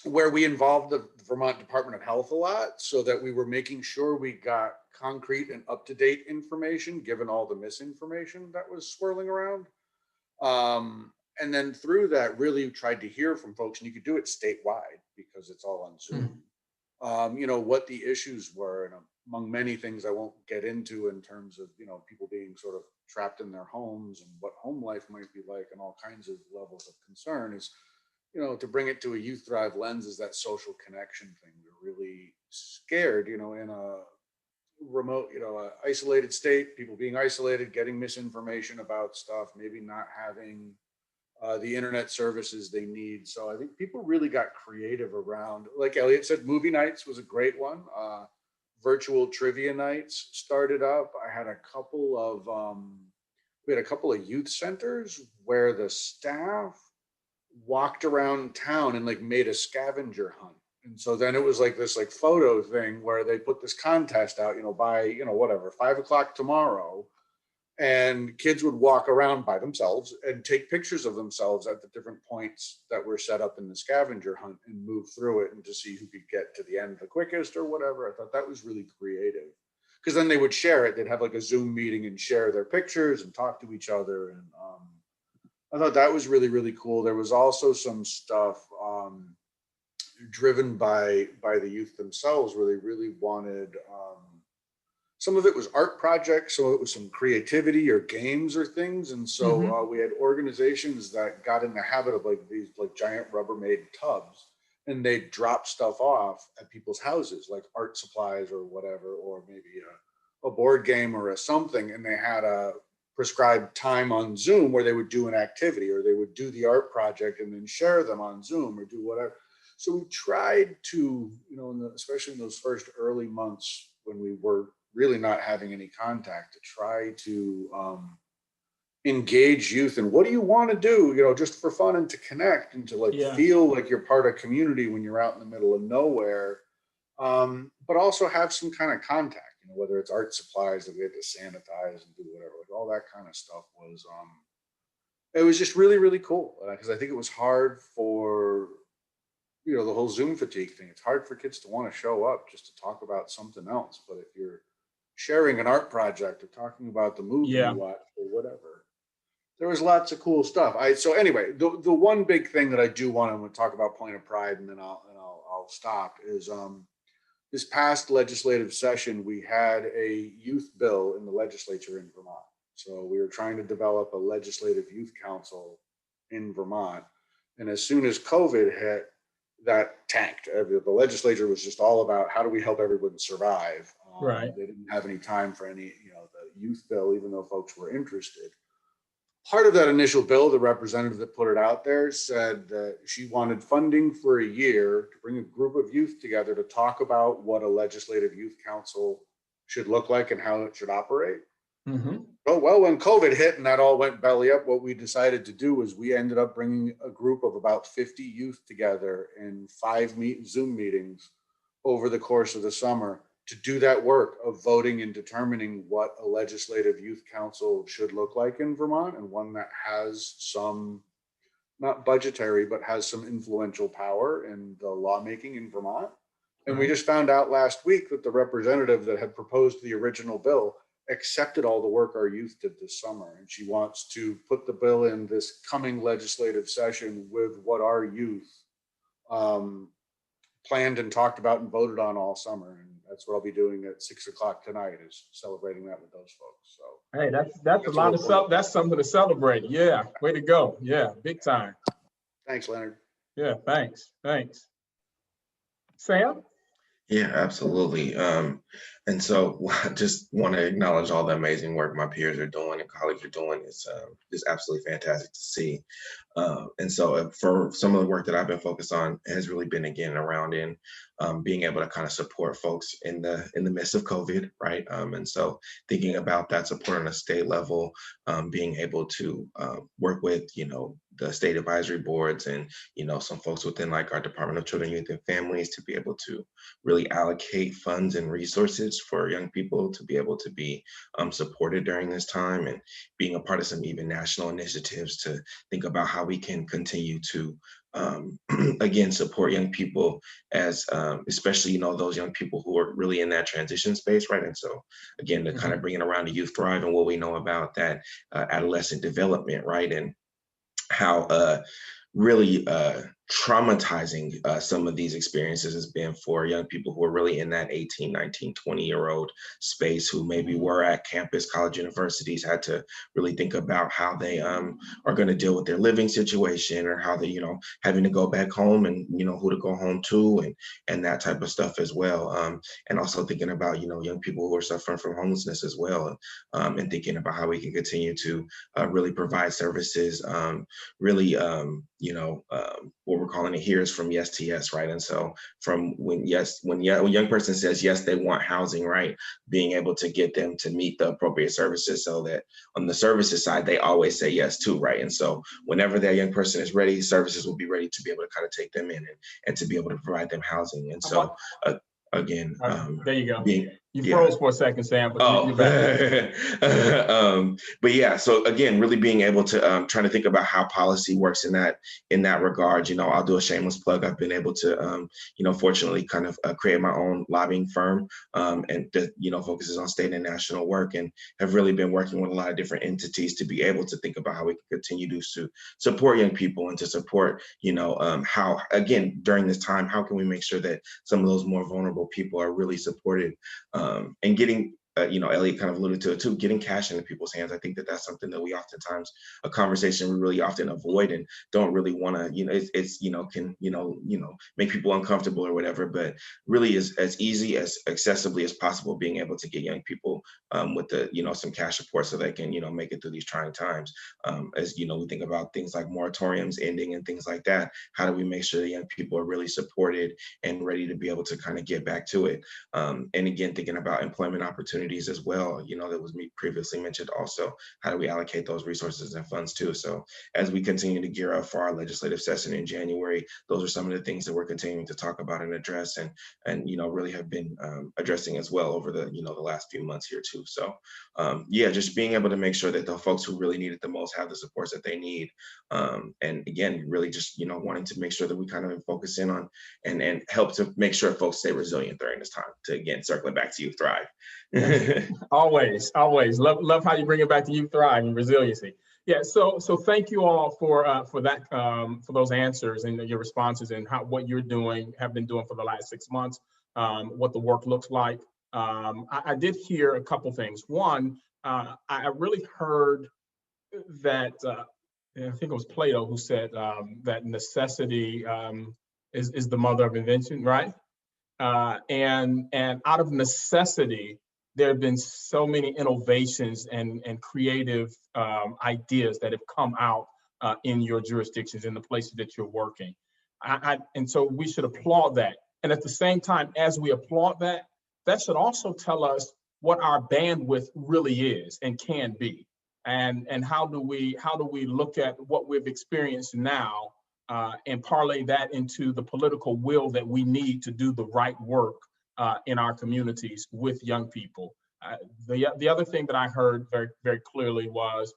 Where we involved the Vermont Department of Health a lot, so that we were making sure we got concrete and up-to-date information, given all the misinformation that was swirling around. And then through that, really tried to hear from folks, and you could do it statewide because it's all on Zoom. What the issues were, and among many things I won't get into in terms of, people being sort of trapped in their homes and what home life might be like, and all kinds of levels of concern is, to bring it to a Youth Thrive lens is that social connection thing. We're really scared, in a remote, isolated state, people being isolated, getting misinformation about stuff, maybe not having the internet services they need. So I think people really got creative around, like Elliot said, movie nights was a great one. Virtual trivia nights started up. I had a couple of, we had a couple of youth centers where the staff walked around town and like made a scavenger hunt. And so then it was like this like photo thing where they put this contest out, by, whatever, 5 o'clock tomorrow. And kids would walk around by themselves and take pictures of themselves at the different points that were set up in the scavenger hunt and move through it and to see who could get to the end the quickest or whatever. I thought that was really creative, because then they would share it. They'd have like a Zoom meeting and share their pictures and talk to each other. And I thought that was really, really cool. There was also some stuff driven by the youth themselves where they really wanted, some of it was art projects, some of it was some creativity or games or things. And so we had organizations that got in the habit of like these like giant Rubbermaid tubs, and they'd drop stuff off at people's houses, like art supplies or whatever, or maybe a board game or a something. And they had a prescribed time on Zoom where they would do an activity, or they would do the art project and then share them on Zoom or do whatever. So we tried to, especially in those first early months when we were really not having any contact, to try to, engage youth and what do you want to do, just for fun and to connect and to feel like you're part of community when you're out in the middle of nowhere. But also have some kind of contact, whether it's art supplies that we had to sanitize and do whatever, all that kind of stuff was, it was just really, really cool. Because I think it was hard for, the whole Zoom fatigue thing. It's hard for kids to want to show up just to talk about something else. But if you're sharing an art project or talking about the movie you watched or whatever, there was lots of cool stuff. So anyway, the one big thing that I do want to talk about, point of pride, and then I'll stop, is this past legislative session, we had a youth bill in the legislature in Vermont. So we were trying to develop a legislative youth council in Vermont. And as soon as COVID hit, that tanked. The legislature was just all about how do we help everyone survive. Right. They didn't have any time for any, the youth bill, even though folks were interested. Part of that initial bill, the representative that put it out there said that she wanted funding for a year to bring a group of youth together to talk about what a legislative youth council should look like and how it should operate. Mm-hmm. Oh, well, when COVID hit and that all went belly up, what we decided to do was we ended up bringing a group of about 50 youth together in 5 Zoom meetings over the course of the summer to do that work of voting and determining what a legislative youth council should look like in Vermont, and one that has some, not budgetary, but has some influential power in the lawmaking in Vermont. And we just found out last week that the representative that had proposed the original bill accepted all the work our youth did this summer. And she wants to put the bill in this coming legislative session with what our youth planned and talked about and voted on all summer. And that's what I'll be doing at 6 o'clock tonight, is celebrating that with those folks. So hey, that's a lot of that's something to celebrate. Yeah, way to go. Yeah, big time. Thanks, Leonard. Yeah, thanks. Sam? Yeah, absolutely. And so I just want to acknowledge all the amazing work my peers are doing and colleagues are doing. It's absolutely fantastic to see. And so for some of the work that I've been focused on has really been, again, around in being able to kind of support folks in the midst of COVID, right? And so thinking about that support on a state level, being able to work with, the state advisory boards and, some folks within like our Department of Children, Youth and Families to be able to really allocate funds and resources for young people to be able to be supported during this time, and being a part of some even national initiatives to think about how we can continue to again, support young people as especially, those young people who are really in that transition space, right? And so again, to kind of bring it around to Youth Thrive and what we know about that adolescent development, right? And how really traumatizing some of these experiences has been for young people who are really in that 18, 19, 20-year-old space, who maybe were at campus, college, universities, had to really think about how they are going to deal with their living situation, or how they, having to go back home and, who to go home to, and that type of stuff as well. And also thinking about, young people who are suffering from homelessness as well, and thinking about how we can continue to really provide services, really, what we're calling it here is from yes to yes, right? And so from when a young person says yes, they want housing, right? Being able to get them to meet the appropriate services, so that on the services side, they always say yes too, right? And so whenever that young person is ready, services will be ready to be able to kind of take them in and to be able to provide them housing. And so again, there you go. You froze for a second, Sam, but you're back. But yeah, so again, really being able to trying to think about how policy works in that regard. I'll do a shameless plug. I've been able to, fortunately, kind of create my own lobbying firm, and that focuses on state and national work, and have really been working with a lot of different entities to be able to think about how we can continue to support young people, and to support, how, again, during this time, how can we make sure that some of those more vulnerable people are really supported. And getting, Elliot kind of alluded to it too, getting cash into people's hands. I think that that's something that we oftentimes, a conversation we really often avoid and don't really want to, it's can, make people uncomfortable or whatever, but really is as easy, as accessibly as possible, being able to get young people with the, some cash support so they can, make it through these trying times. As, we think about things like moratoriums ending and things like that, how do we make sure that young people are really supported and ready to be able to kind of get back to it? And again, thinking about employment opportunities communities as well. That was me previously mentioned also. How do we allocate those resources and funds too? So as we continue to gear up for our legislative session in January, those are some of the things that we're continuing to talk about and address, and really have been addressing as well over the the last few months here too. So yeah, just being able to make sure that the folks who really need it the most have the supports that they need, and again, really just wanting to make sure that we kind of focus in on and help to make sure folks stay resilient during this time. To again circling back to Youth Thrive. Always love how you bring it back to Youth Thrive and resiliency. Yeah, so thank you all for that, for those answers and your responses, and what you're doing, have been doing for the last 6 months, what the work looks like. I did hear a couple things. One, I really heard that I think it was Plato who said that necessity is the mother of invention, right? And out of necessity, there have been so many innovations and creative ideas that have come out in your jurisdictions, in the places that you're working. And so we should applaud that. And at the same time, as we applaud that, that should also tell us what our bandwidth really is and can be. And how do we look at what we've experienced now and parlay that into the political will that we need to do the right work in our communities with young people. The other thing that I heard very, very clearly was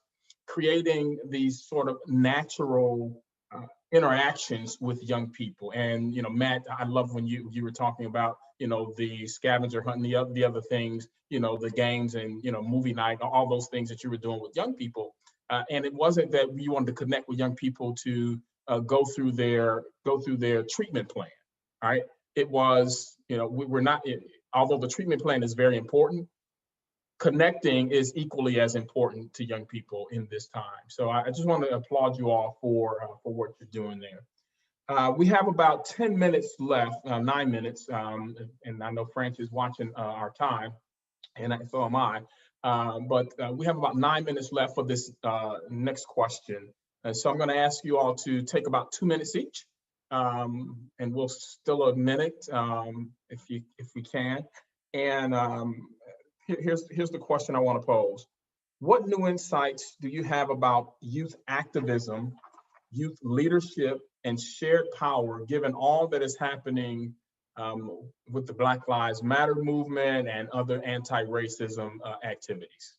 creating these sort of natural interactions with young people. And Matt, I love when you were talking about the scavenger hunt and the other things, the games and movie night, all those things that you were doing with young people. And it wasn't that you wanted to connect with young people to go through their treatment plan. All right, it was we're not, although the treatment plan is very important, connecting is equally as important to young people in this time. So I just want to applaud you all for what you're doing there. We have about 10 minutes left, 9 minutes, and I know Francis is watching our time, and so am I. But we have about 9 minutes left for this next question. So I'm going to ask you all to take about 2 minutes each, and we'll still a minute if we can. And here's the question I want to pose. What new insights do you have about youth activism, youth leadership, and shared power, given all that is happening with the Black Lives Matter movement and other anti-racism activities?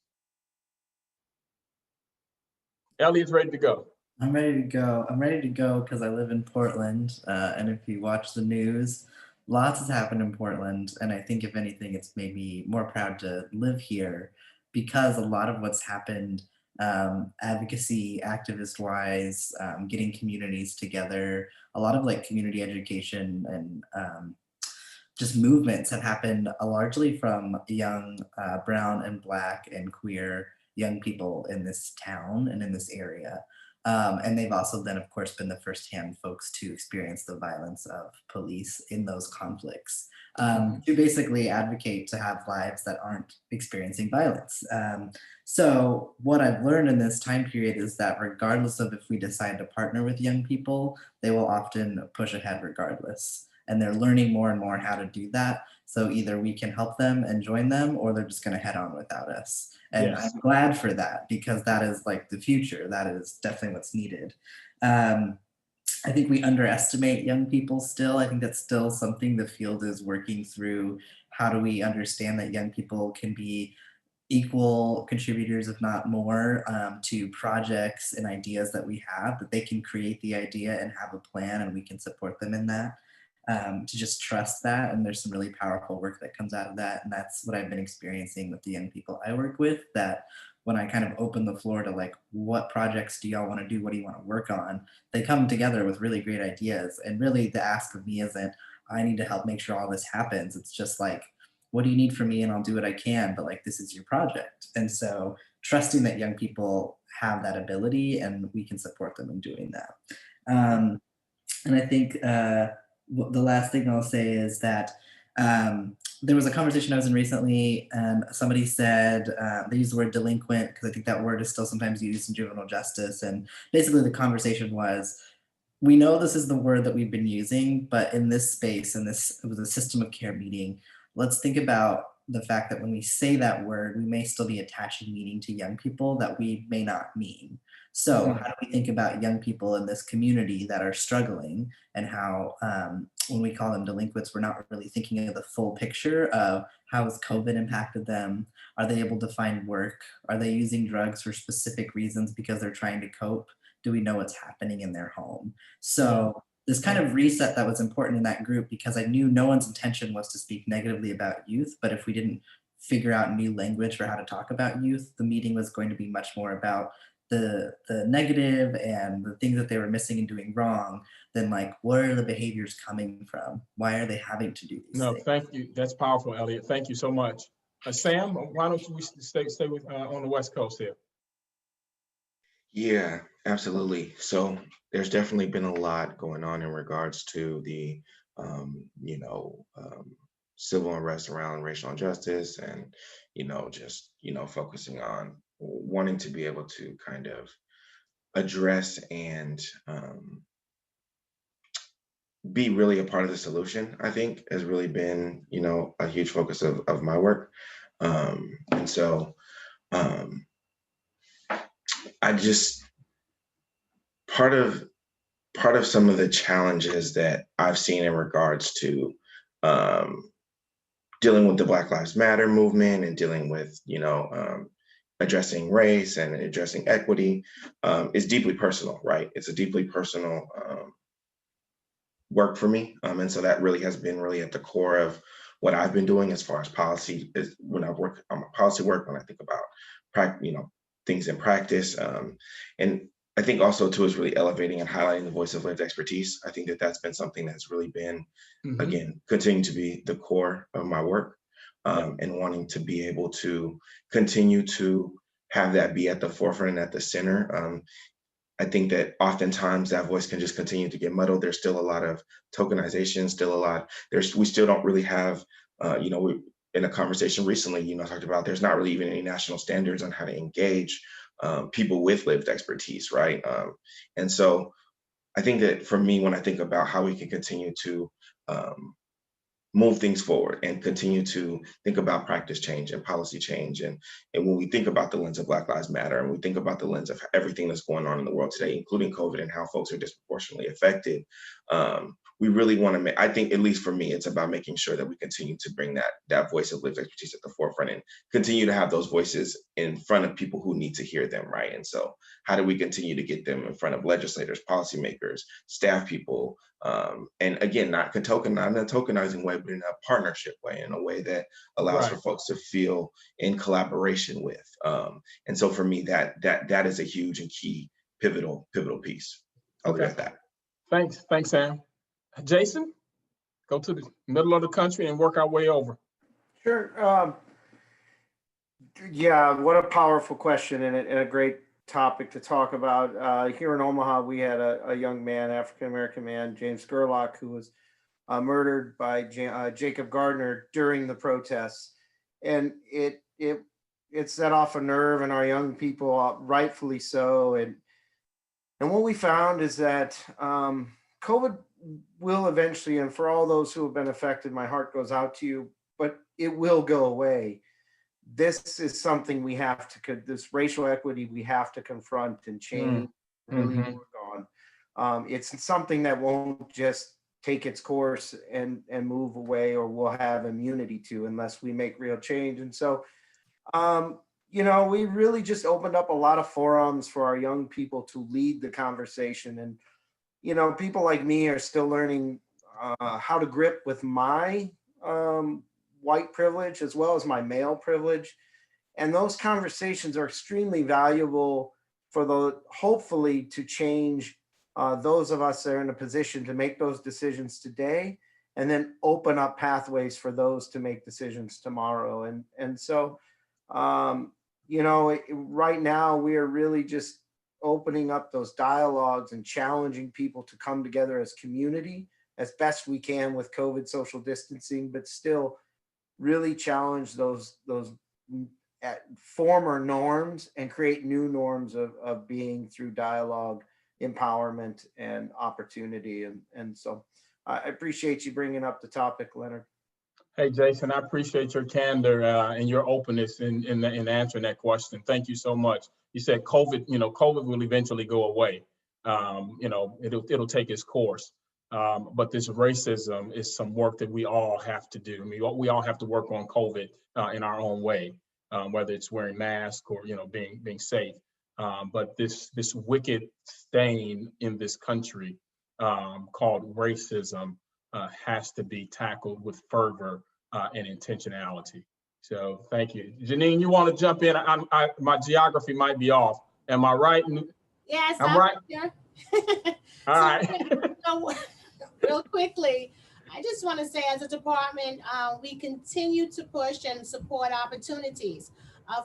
Elliot's ready to go. I'm ready to go. I'm ready to go because I live in Portland, and if you watch the news, lots has happened in Portland, and I think if anything, it's made me more proud to live here because a lot of what's happened advocacy, activist-wise, getting communities together, a lot of like community education and just movements have happened largely from young brown and Black and queer young people in this town and in this area. And they've also then, of course, been the firsthand folks to experience the violence of police in those conflicts, to basically advocate to have lives that aren't experiencing violence. So what I've learned in this time period is that regardless of if we decide to partner with young people, they will often push ahead regardless. And they're learning more and more how to do that. So either we can help them and join them, or they're just going to head on without us. And Yes. I'm glad for that because that is like the future. That is definitely what's needed. I think we underestimate young people still. I think that's still something the field is working through. How do we understand that young people can be equal contributors, if not more, to projects and ideas that we have, that they can create the idea and have a plan and we can support them in that. To just trust that. And there's some really powerful work that comes out of that. And that's what I've been experiencing with the young people I work with, that when I kind of open the floor to like, what projects do y'all want to do? What do you want to work on? They come together with really great ideas. And really the ask of me isn't, I need to help make sure all this happens. It's just like, what do you need from me? And I'll do what I can, but like, this is your project. And so trusting that young people have that ability and we can support them in doing that. And I think, the last thing I'll say is that there was a conversation I was in recently and somebody said, they used the word delinquent because I think that word is still sometimes used in juvenile justice. And basically the conversation was, we know this is the word that we've been using, but in this space, and this, it was a system of care meeting, let's think about the fact that when we say that word, we may still be attaching meaning to young people that we may not mean. So how do we think about young people in this community that are struggling, and how when we call them delinquents, we're not really thinking of the full picture of how has COVID impacted them? Are they able to find work? Are they using drugs for specific reasons because they're trying to cope? Do we know what's happening in their home? So this kind of reset that was important in that group, because I knew no one's intention was to speak negatively about youth, but if we didn't figure out new language for how to talk about youth, the meeting was going to be much more about the negative and the things that they were missing and doing wrong than like, where are the behaviors coming from? Why are they having to do these No, things? thank you. That's powerful, Elliot. Thank you so much. Sam, why don't we stay with on the West Coast here? Yeah, absolutely. So there's definitely been a lot going on in regards to the, civil unrest around racial injustice, and, just, focusing on wanting to be able to kind of address and be really a part of the solution, I think has really been, a huge focus of my work. And so I just, part of some of the challenges that I've seen in regards to um, dealing with the Black Lives Matter movement, and dealing with, addressing race and addressing equity, is deeply personal, right? It's a deeply personal work for me. And so that really has been really at the core of what I've been doing as far as policy is when I work on my policy work, when I think about things in practice. And I think also too is really elevating and highlighting the voice of lived expertise. I think that that's been something that's really been, again, continuing to be the core of my work, and wanting to be able to continue to have that be at the forefront and at the center. I think that oftentimes that voice can just continue to get muddled. There's still a lot of tokenization, still a lot. We still don't really have, we, in a conversation recently, talked about there's not really even any national standards on how to engage people with lived expertise, right? And so I think that for me, when I think about how we can continue to move things forward and continue to think about practice change and policy change. And when we think about the lens of Black Lives Matter, and we think about the lens of everything that's going on in the world today, including COVID and how folks are disproportionately affected, we really want to make, I think, at least for me, it's about making sure that we continue to bring that voice of lived expertise at the forefront, and continue to have those voices in front of people who need to hear them, right? And so how do we continue to get them in front of legislators, policymakers, staff people, and again, not in a tokenizing way, but in a partnership way, in a way that allows for folks to feel in collaboration with. And so for me, that is a huge and key pivotal piece. I'll leave it at that. Thanks, Sam. Jason, go to the middle of the country and work our way over. Sure. Yeah, what a powerful question, and a great topic to talk about. Here in Omaha, we had a young man, African-American man, James Gerlach, who was murdered by Jacob Gardner during the protests. And it set off a nerve in our young people, rightfully so. And what we found is that COVID will eventually, and for all those who have been affected, my heart goes out to you, but it will go away. This is something we have to, this racial equity we have to confront and change, really work on. It's something that won't just take its course and move away, or we'll have immunity to, unless we make real change. And so, we really just opened up a lot of forums for our young people to lead the conversation. And, people like me are still learning how to grip with my white privilege as well as my male privilege. And those conversations are extremely valuable for hopefully to change those of us that are in a position to make those decisions today, and then open up pathways for those to make decisions tomorrow. And so, right now we are really just opening up those dialogues and challenging people to come together as community as best we can with COVID social distancing, but still really challenge those former norms and create new norms of being through dialogue, empowerment, and opportunity. And so I appreciate you bringing up the topic, Leonard. Hey, Jason, I appreciate your candor and your openness in answering that question. Thank you so much. You said COVID, COVID will eventually go away. It'll take its course. But this racism is some work that we all have to do. I mean, we all have to work on COVID in our own way, whether it's wearing masks or, being safe. But this wicked stain in this country called racism has to be tackled with fervor and intentionality. So thank you. Janine, you want to jump in? My geography might be off. Am I right? Yes, I'm right. Here. All right. So, real quickly, I just want to say as a department, we continue to push and support opportunities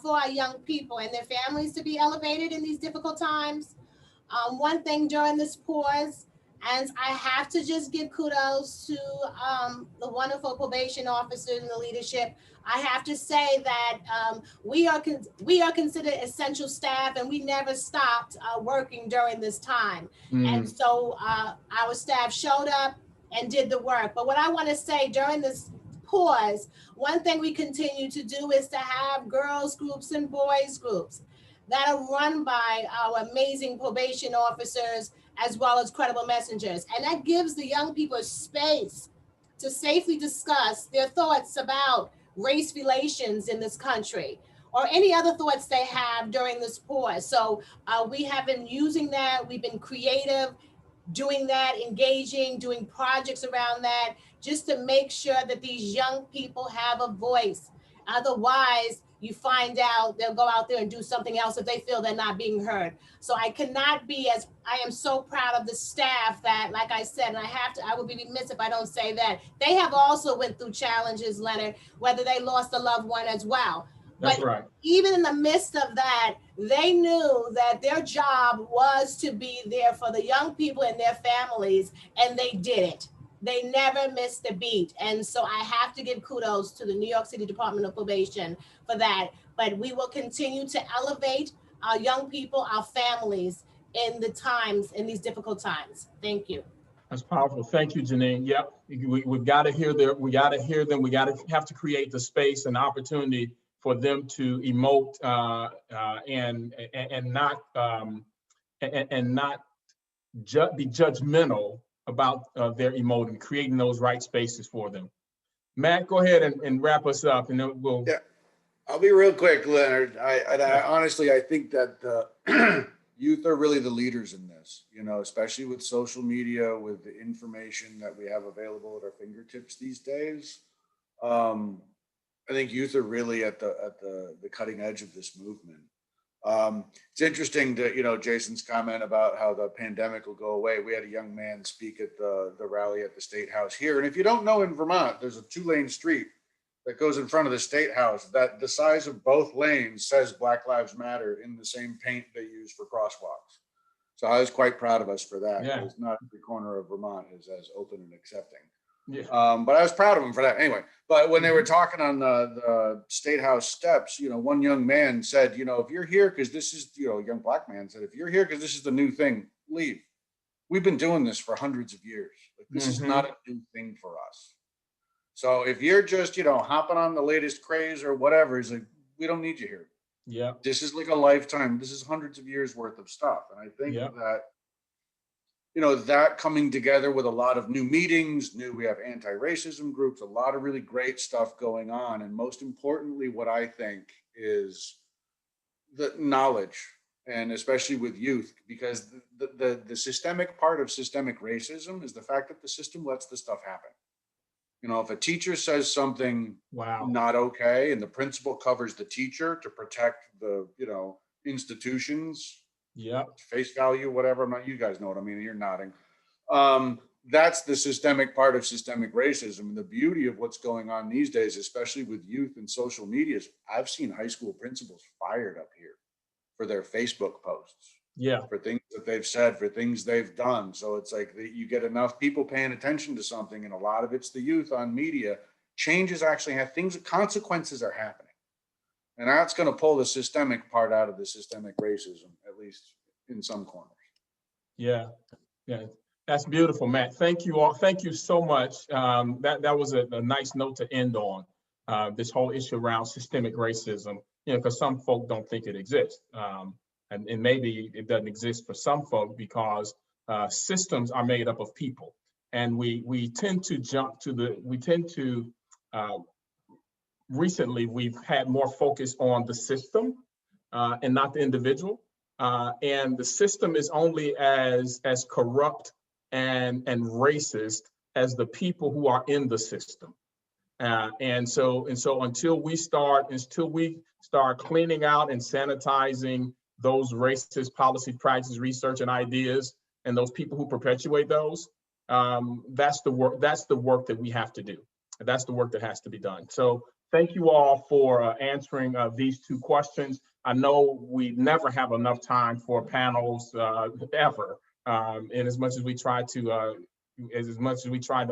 for our young people and their families to be elevated in these difficult times. One thing during this pause, and I have to just give kudos to the wonderful probation officers and the leadership. I have to say that we are considered essential staff, and we never stopped working during this time. And so our staff showed up and did the work. But what I want to say during this pause, one thing we continue to do is to have girls groups and boys groups that are run by our amazing probation officers as well as credible messengers. And that gives the young people space to safely discuss their thoughts about race relations in this country or any other thoughts they have during this pause. So we have been using that. We've been creative, doing that, engaging, doing projects around that, just to make sure that these young people have a voice. Otherwise, you find out they'll go out there and do something else if they feel they're not being heard. So I am so proud of the staff that, like I said, and I would be remiss if I don't say that they have also went through challenges, Leonard, whether they lost a loved one as well. That's But right. even in the midst of that, they knew that their job was to be there for the young people and their families, and they did it. They never missed a beat. And so I have to give kudos to the New York City Department of Probation for that. But we will continue to elevate our young people, our families in these difficult times. Thank you. That's powerful. Thank you, Janine. Yep, we've got to hear them. We got to hear them. We got to have to create the space and opportunity for them to emote and not be judgmental about their emoting, creating those right spaces for them. Matt, go ahead and wrap us up, and then we'll. Yeah, I'll be real quick, Leonard. I honestly, I think that the youth are really the leaders in this, especially with social media, with the information that we have available at our fingertips these days. I think youth are really at the cutting edge of this movement. It's interesting to, Jason's comment about how the pandemic will go away. We had a young man speak at the rally at the State House here. And if you don't know, in Vermont, there's a 2-lane street that goes in front of the State House that the size of both lanes says Black Lives Matter in the same paint they use for crosswalks. So I was quite proud of us for that. Yeah. Because not every corner of Vermont is as open and accepting. Yeah. But I was proud of him for that anyway. But when they were talking on the State House steps, one young man said, if you're here because this is, a young Black man said, if you're here because this is the new thing, leave. We've been doing this for hundreds of years. Like, this is not a new thing for us. So if you're just, hopping on the latest craze or whatever, it's like, we don't need you here. Yeah. This is like a lifetime. This is hundreds of years worth of stuff. And I think that, that coming together with a lot of new meetings, we have anti-racism groups, a lot of really great stuff going on. And most importantly, what I think is the knowledge, and especially with youth, because the systemic part of systemic racism is the fact that the system lets this stuff happen. If a teacher says something not okay, and the principal covers the teacher to protect the, institutions, face value, whatever. You guys know what I mean. You're nodding. That's the systemic part of systemic racism. And the beauty of what's going on these days, especially with youth and social media, is I've seen high school principals fired up here for their Facebook posts. Yeah. For things that they've said, for things they've done. So it's like you get enough people paying attention to something, and a lot of it's the youth on media. Changes actually have consequences are happening. And that's going to pull the systemic part out of the systemic racism, at least in some corners. Yeah. Yeah. That's beautiful, Matt. Thank you all. Thank you so much. That was a nice note to end on. This whole issue around systemic racism, because some folk don't think it exists. And maybe it doesn't exist for some folk because systems are made up of people. And we tend to recently we've had more focus on the system and not the individual. And the system is only as corrupt and racist as the people who are in the system. And so until we start cleaning out and sanitizing those racist policy practices, research, and ideas, and those people who perpetuate those, that's the work that we have to do. That's the work that has to be done. So thank you all for answering these two questions. I know we never have enough time for panels ever, and as much as we try to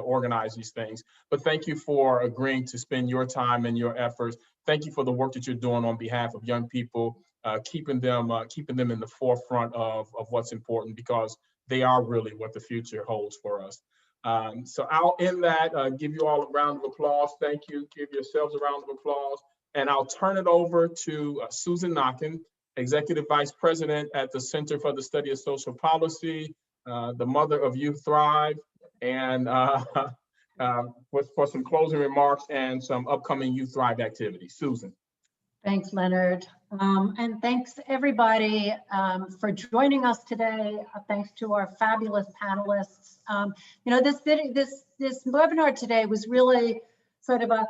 organize these things. But thank you for agreeing to spend your time and your efforts. Thank you for the work that you're doing on behalf of young people, keeping them in the forefront of what's important, because they are really what the future holds for us. So I'll end that, give you all a round of applause. Thank you. Give yourselves a round of applause. And I'll turn it over to Susan Knockin, Executive Vice President at the Center for the Study of Social Policy, the mother of Youth Thrive, and for some closing remarks and some upcoming Youth Thrive activities. Susan. Thanks, Leonard. And thanks everybody for joining us today. Thanks to our fabulous panelists. This webinar today was really sort of a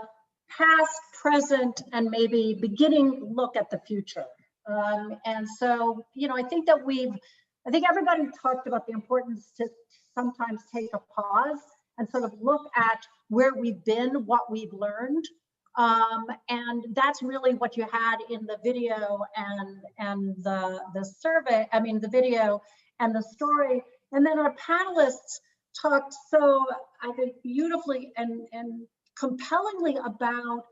past, present, and maybe beginning look at the future. And so, I think everybody talked about the importance to sometimes take a pause and sort of look at where we've been, what we've learned. And that's really what you had in the video and the survey, the video and the story. And then our panelists talked so, I think, beautifully and compellingly about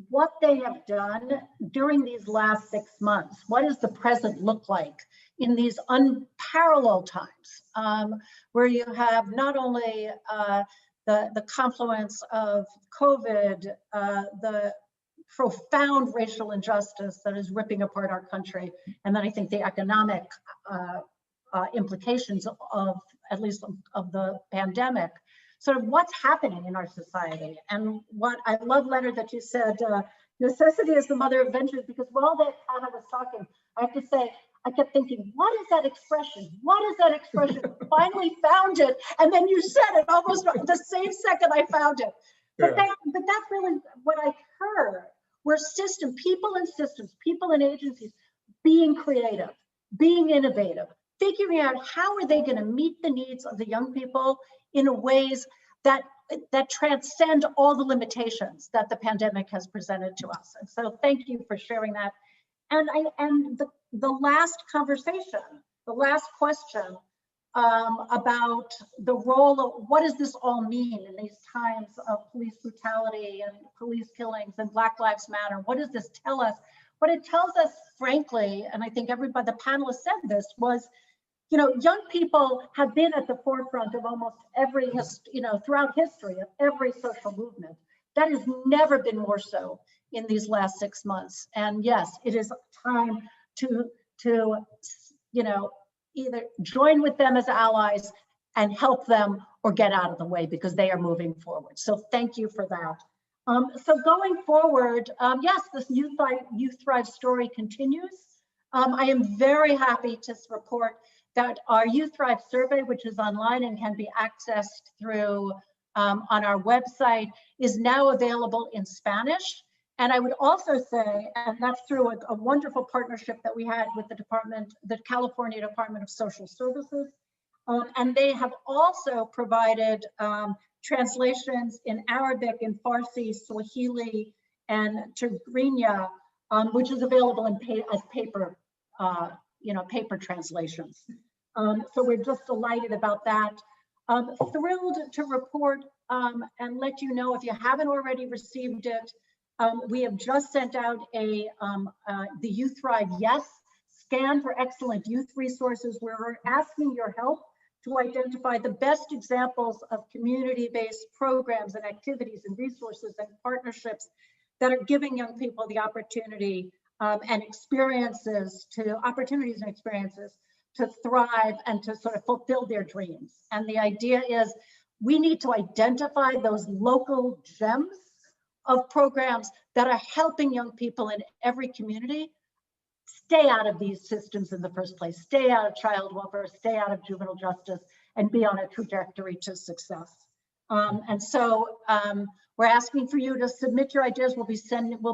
what they have done during these last 6 months. What does the present look like in these unparalleled times, where you have not only the confluence of COVID, the profound racial injustice that is ripping apart our country, and then I think the economic implications of, at least of the pandemic, sort of what's happening in our society. And what I love, Leonard, that you said, necessity is the mother of invention, because while that Anna was talking, I have to say, I kept thinking, what is that expression? What is that expression? Finally found it. And then you said it almost the same second I found it. But, but that's really what I heard, were people and agencies being creative, being innovative, figuring out how are they going to meet the needs of the young people in ways that transcend all the limitations that the pandemic has presented to us. And so thank you for sharing that. And the last conversation, the last question about the role of what does this all mean in these times of police brutality and police killings and Black Lives Matter? What does this tell us? What it tells us, frankly, and I think everybody, the panelists said this, was, young people have been at the forefront of almost every, throughout history of every social movement. That has never been more so in these last 6 months. And yes, it is time to either join with them as allies and help them, or get out of the way, because they are moving forward. So thank you for that. So going forward, yes, this Youth Thrive story continues. I am very happy to report that our Youth Thrive survey, which is online and can be accessed through on our website, is now available in Spanish. And I would also say, and that's through a wonderful partnership that we had with the California Department of Social Services. And they have also provided translations in Arabic and Farsi, Swahili, and Tigrinya, which is available as paper, paper translations. So we're just delighted about that. Thrilled to report and let you know, if you haven't already received it, we have just sent out the Youth Thrive Yes scan for excellent youth resources, where we're asking your help to identify the best examples of community-based programs and activities and resources and partnerships that are giving young people the opportunity and opportunities and experiences to thrive and to sort of fulfill their dreams. And the idea is we need to identify those local gems of programs that are helping young people in every community stay out of these systems in the first place, stay out of child welfare, stay out of juvenile justice, and be on a trajectory to success. And so we're asking for you to submit your ideas. We'll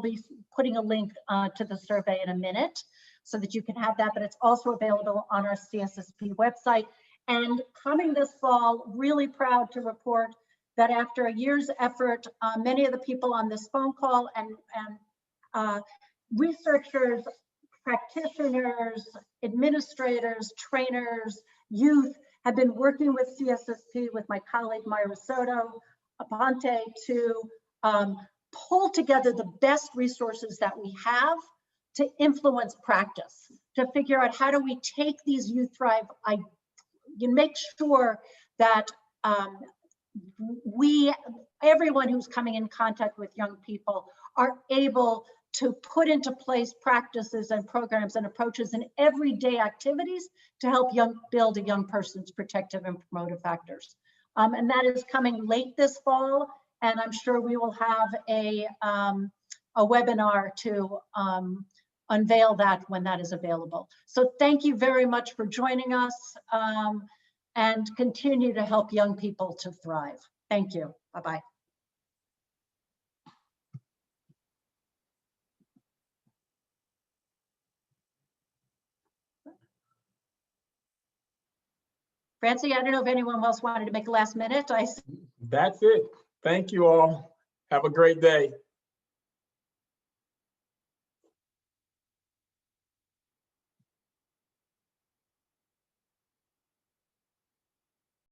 be putting a link to the survey in a minute so that you can have that, but it's also available on our CSSP website. And coming this fall, really proud to report that after a year's effort, many of the people on this phone call and researchers, practitioners, administrators, trainers, youth have been working with CSSP, with my colleague Myra Soto Aponte, to pull together the best resources that we have to influence practice, to figure out how do we take these Youth Thrive, you make sure that everyone who's coming in contact with young people are able to put into place practices and programs and approaches in everyday activities to help build a young person's protective and promotive factors. And that is coming late this fall, and I'm sure we will have a webinar to unveil that when that is available. So thank you very much for joining us, and continue to help young people to thrive. Thank you. Bye-bye. Francie, I don't know if anyone else wanted to make a last minute. That's it. Thank you all. Have a great day.